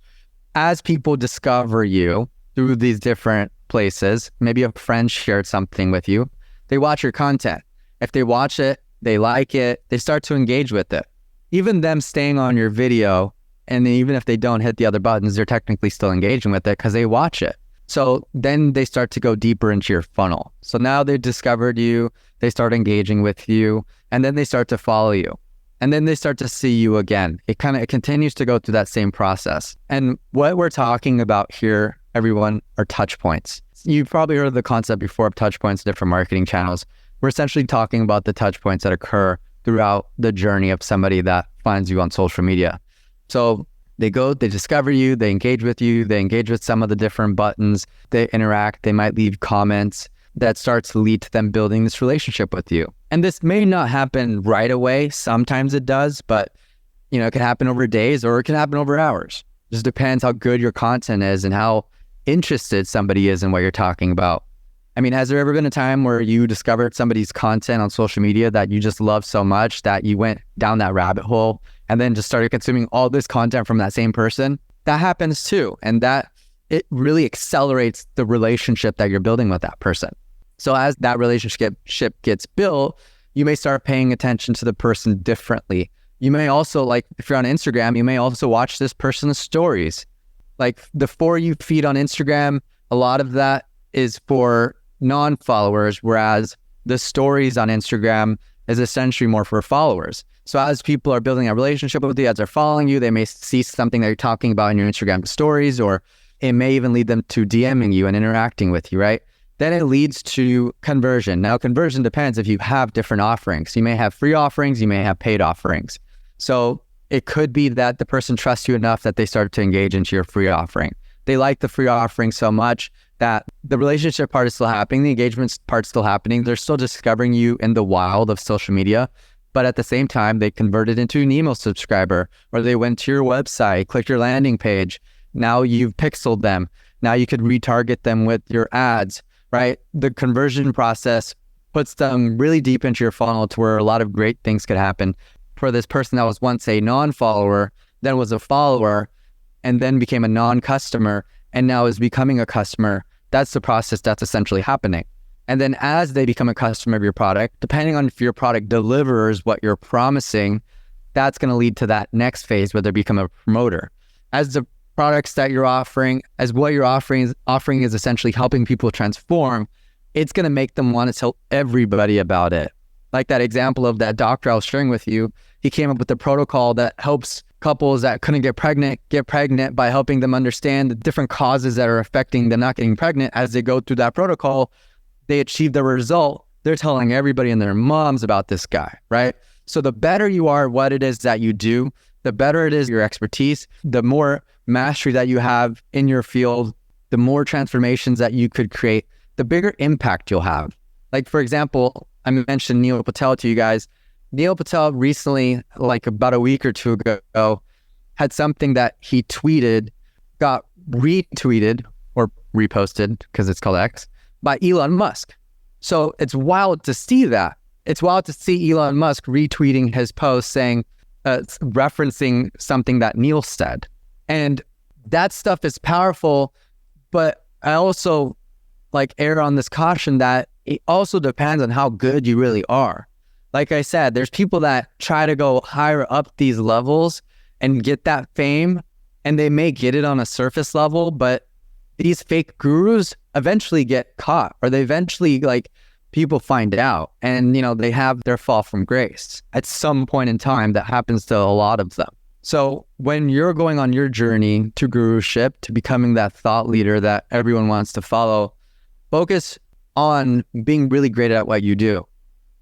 as people discover you through these different places, maybe a friend shared something with you, they watch your content. If they watch it, they like it, they start to engage with it. Even them staying on your video, and even if they don't hit the other buttons, they're technically still engaging with it because they watch it. So then they start to go deeper into your funnel. So now they've discovered you, they start engaging with you, and then they start to follow you. And then they start to see you again. It continues to go through that same process. And what we're talking about here, everyone, are touch points. You've probably heard of the concept before of touch points, different marketing channels. We're essentially talking about the touch points that occur throughout the journey of somebody that finds you on social media. So they go, they discover you, they engage with you, they engage with some of the different buttons, they interact, they might leave comments that starts to lead to them building this relationship with you. And this may not happen right away. Sometimes it does, but it can happen over days or it can happen over hours. It just depends how good your content is and how interested somebody is in what you're talking about. I mean, has there ever been a time where you discovered somebody's content on social media that you just love so much that you went down that rabbit hole and then just started consuming all this content from that same person? That happens too. And that it really accelerates the relationship that you're building with that person. So as that relationship gets built, you may start paying attention to the person differently. You may also, like if you're on Instagram, you may also watch this person's stories. Like the For You feed on Instagram, a lot of that is for non-followers, whereas the stories on Instagram is essentially more for followers. So as people are building a relationship with you, as they're following you, they may see something that you're talking about in your Instagram stories, or it may even lead them to DMing you and interacting with you, right? Then it leads to conversion. Now, conversion depends if you have different offerings. You may have free offerings, you may have paid offerings. So it could be that the person trusts you enough that they start to engage into your free offering. They like the free offering so much that the relationship part is still happening, the engagement part's still happening. They're still discovering you in the wild of social media, but at the same time, they converted into an email subscriber, or they went to your website, clicked your landing page. Now you've pixeled them. Now you could retarget them with your ads, right? The conversion process puts them really deep into your funnel to where a lot of great things could happen for this person that was once a non-follower, then was a follower, and then became a non-customer. and now is becoming a customer. That's the process that's essentially happening. And then as they become a customer of your product, depending on if your product delivers what you're promising, that's going to lead to that next phase where they become a promoter. As the products that you're offering, as what you're offering is essentially helping people transform, it's going to make them want to tell everybody about it. Like that example of that doctor I was sharing with you, he came up with a protocol that helps couples that couldn't get pregnant by helping them understand the different causes that are affecting them not getting pregnant. As they go through that protocol, they achieve the result. They're telling everybody and their moms about this guy, right? So the better you are at what it is that you do, the better it is your expertise, the more mastery that you have in your field, the more transformations that you could create, the bigger impact you'll have. Like, for example, I mentioned Neil Patel to you guys. Neil Patel recently, like about a week or two ago, had something that he tweeted, got retweeted or reposted, because it's called X, by Elon Musk. So it's wild to see that. It's wild to see Elon Musk retweeting his post saying, referencing something that Neil said. And that stuff is powerful, but I also like err on this caution that it also depends on how good you really are. Like I said, there's people that try to go higher up these levels and get that fame, and they may get it on a surface level, but these fake gurus eventually get caught, or they eventually, like, people find out, and, you know, they have their fall from grace at some point in time. That happens to a lot of them. So when you're going on your journey to guruship, to becoming that thought leader that everyone wants to follow, focus on being really great at what you do,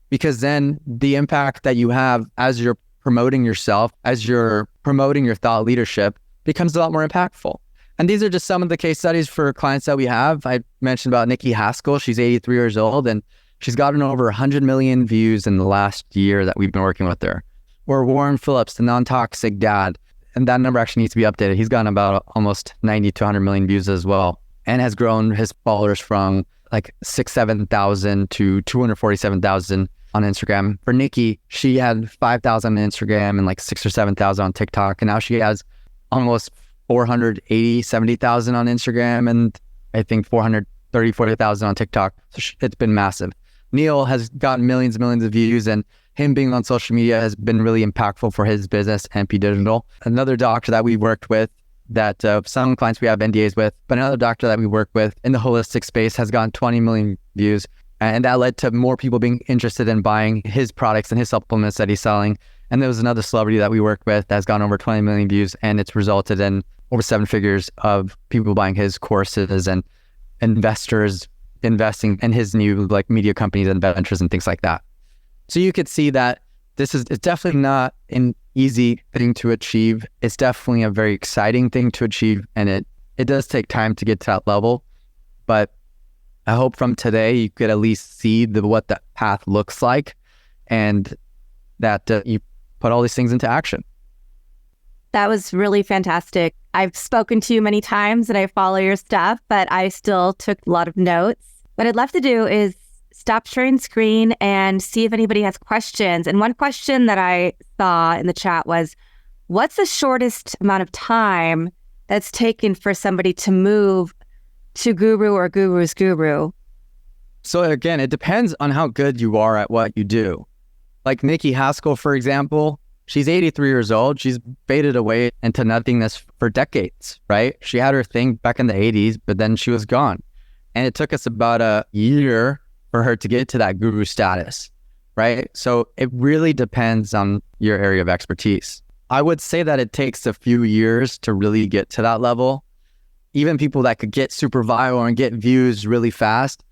because then the impact that you have as you're promoting yourself, as you're promoting your thought leadership, becomes a lot more impactful. And these are just some of the case studies for clients that we have. I mentioned about Nikki Haskell. She's 83 years old, and she's gotten over 100 million views in the last year that we've been working with her. Or Warren Phillips, the non-toxic dad, and that number actually needs to be updated. He's gotten about almost 90 to 100 million views as well, and has grown his followers from like 7,000 to 247,000 on Instagram. For Nikki, she had 5,000 on Instagram and like 6,000 or 7,000 on TikTok, and now she has almost 70,000 on Instagram, and I think 40,000 on TikTok. So it's been massive. Neil has gotten millions and millions of views, and him being on social media has been really impactful for his business, MP Digital. Another doctor that we worked with, that some clients we have NDAs with, but another doctor that we work with in the holistic space has gotten 20 million views. And that led to more people being interested in buying his products and his supplements that he's selling. And there was another celebrity that we worked with that has gotten over 20 million views, and it's resulted in over 7 figures of people buying his courses and investors investing in his new like media companies and ventures and things like that. So you could see that it's definitely not an easy thing to achieve. It's definitely a very exciting thing to achieve, and it does take time to get to that level. But I hope from today you could at least see what that path looks like, and that you put all these things into action. That was really fantastic. I've spoken to you many times and I follow your stuff, but I still took a lot of notes. What I'd love to do is stop sharing screen and see if anybody has questions. And one question that I saw in the chat was, what's the shortest amount of time that's taken for somebody to move to guru or guru's guru? So again, it depends on how good you are at what you do. Like Nikki Haskell, for example, she's 83 years old. She's faded away into nothingness for decades, right? She had her thing back in the 80s, but then she was gone. And it took us about a year for her to get to that guru status, right? So it really depends on your area of expertise. I would say that it takes a few years to really get to that level. Even people that could get super viral and get views really fast,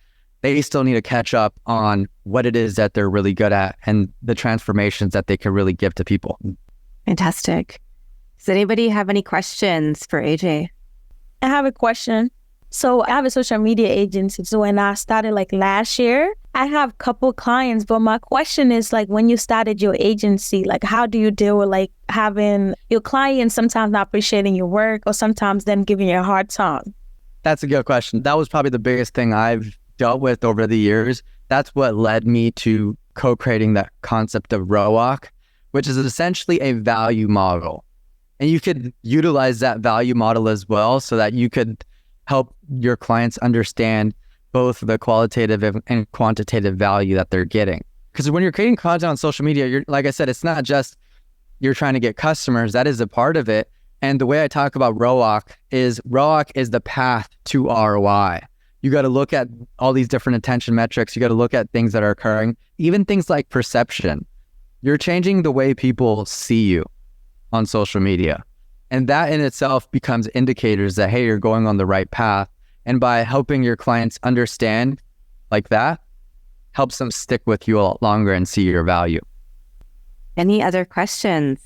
they still need to catch up on what it is that they're really good at and the transformations that they can really give to people. Fantastic. Does anybody have any questions for AJ? I have a question. So I have a social media agency. So when I started like last year, I have a couple clients, but my question is like, when you started your agency, like how do you deal with like having your clients sometimes not appreciating your work or sometimes them giving you a hard time? That's a good question. That was probably the biggest thing I've dealt with over the years. That's what led me to co-creating that concept of ROAC, which is essentially a value model. And you could utilize that value model as well so that you could help your clients understand both the qualitative and quantitative value that they're getting. Because when you're creating content on social media, you're, like I said, it's not just you're trying to get customers. That is a part of it. And the way I talk about ROAC is the path to ROI. You got to look at all these different attention metrics. You got to look at things that are occurring, even things like perception. You're changing the way people see you on social media. And that in itself becomes indicators that, hey, you're going on the right path. And by helping your clients understand like that, helps them stick with you a lot longer and see your value. Any other questions?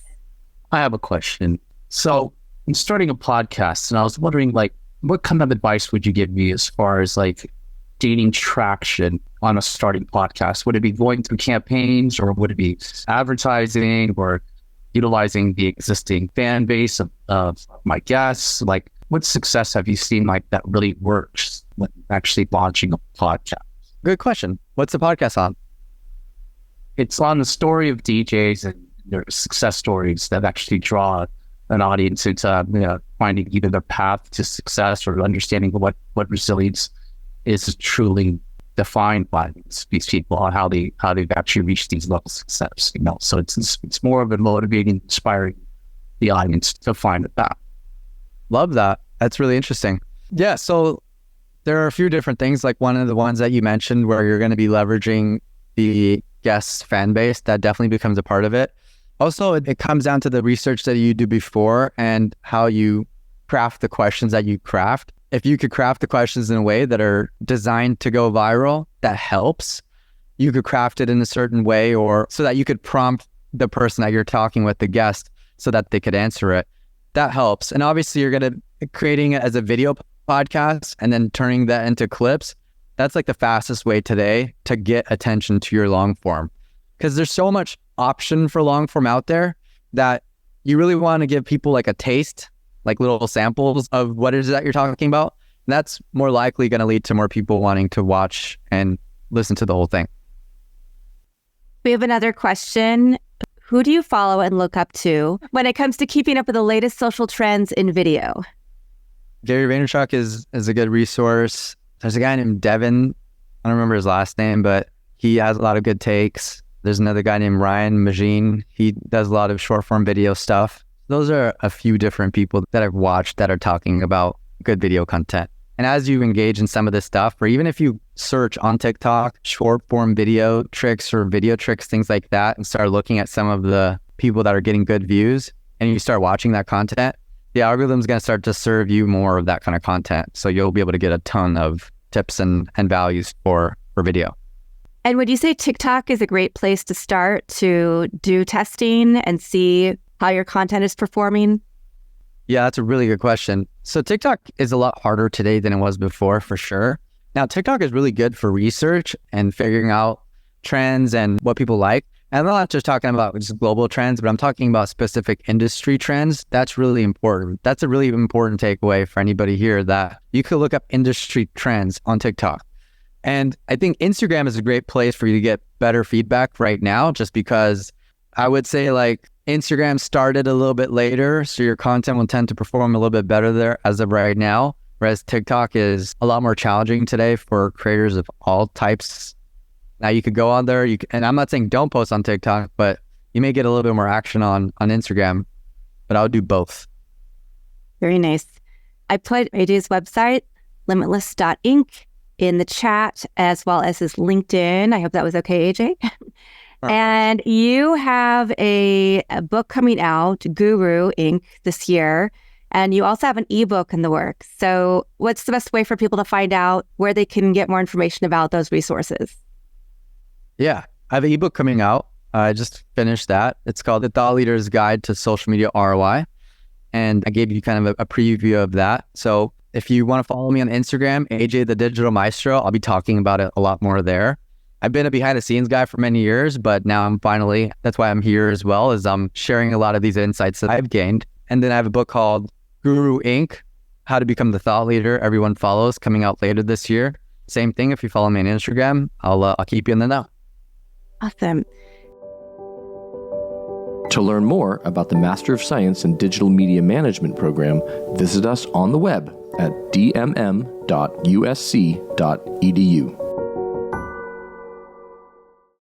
I have a question. So I'm starting a podcast, and I was wondering, like, what kind of advice would you give me as far as like gaining traction on a starting podcast? Would it be going through campaigns, or would it be advertising, or utilizing the existing fan base of my guests? Like, what success have you seen like that really works when actually launching a podcast? Good question. What's the podcast on? It's on the story of DJs and their success stories that actually draw an audience into finding either their path to success or understanding what resilience is truly defined by these people, on how they've actually reached these levels of success. So it's more of a motivating, inspiring the audience to find a path. Love that. That's really interesting. Yeah. So there are a few different things, like one of the ones that you mentioned where you're going to be leveraging the guest fan base. That definitely becomes a part of it. Also, it comes down to the research that you do before and how you craft the questions that you craft. If you could craft the questions in a way that are designed to go viral, that helps. You could craft it in a certain way, or so that you could prompt the person that you're talking with, the guest, so that they could answer it. That helps. And obviously you're going to creating it as a video podcast and then turning that into clips. That's like the fastest way today to get attention to your long form, because there's so much option for long form out there that you really want to give people like a taste, like little samples of what it is that you're talking about. And that's more likely going to lead to more people wanting to watch and listen to the whole thing. We have another question. Who do you follow and look up to when it comes to keeping up with the latest social trends in video? Gary Vaynerchuk is a good resource. There's a guy named Devin. I don't remember his last name, but he has a lot of good takes. There's another guy named Ryan Magine. He does a lot of short form video stuff. Those are a few different people that I've watched that are talking about good video content. And as you engage in some of this stuff, or even if you search on TikTok, short form video tricks or video tricks, things like that, and start looking at some of the people that are getting good views, and you start watching that content, the algorithm is going to start to serve you more of that kind of content. So you'll be able to get a ton of tips and values for video. And would you say TikTok is a great place to start to do testing and see how your content is performing? Yeah, that's a really good question. So TikTok is a lot harder today than it was before, for sure. Now, TikTok is really good for research and figuring out trends and what people like. And I'm not just talking about just global trends, but I'm talking about specific industry trends. That's really important. That's a really important takeaway for anybody here, that you could look up industry trends on TikTok. And I think Instagram is a great place for you to get better feedback right now, just because I would say like Instagram started a little bit later, so your content will tend to perform a little bit better there as of right now, whereas TikTok is a lot more challenging today for creators of all types. Now you could go on there, and I'm not saying don't post on TikTok, but you may get a little bit more action on Instagram, but I would do both. Very nice. I put AJ's website, limitless.inc, in the chat, as well as his LinkedIn. I hope that was okay, AJ. And you have a book coming out, Guru Inc., this year. And you also have an ebook in the works. So what's the best way for people to find out where they can get more information about those resources? Yeah, I have an ebook coming out. I just finished that. It's called The Thought Leader's Guide to Social Media ROI. And I gave you kind of a preview of that. So if you want to follow me on Instagram, AJ the Digital Maestro, I'll be talking about it a lot more there. I've been a behind the scenes guy for many years, but now that's why I'm here as well, is I'm sharing a lot of these insights that I've gained. And then I have a book called Guru Inc., How to Become the Thought Leader Everyone Follows, coming out later this year. Same thing, if you follow me on Instagram, I'll keep you in the know. Awesome. To learn more about the Master of Science in Digital Media Management program, visit us on the web at dmm.usc.edu.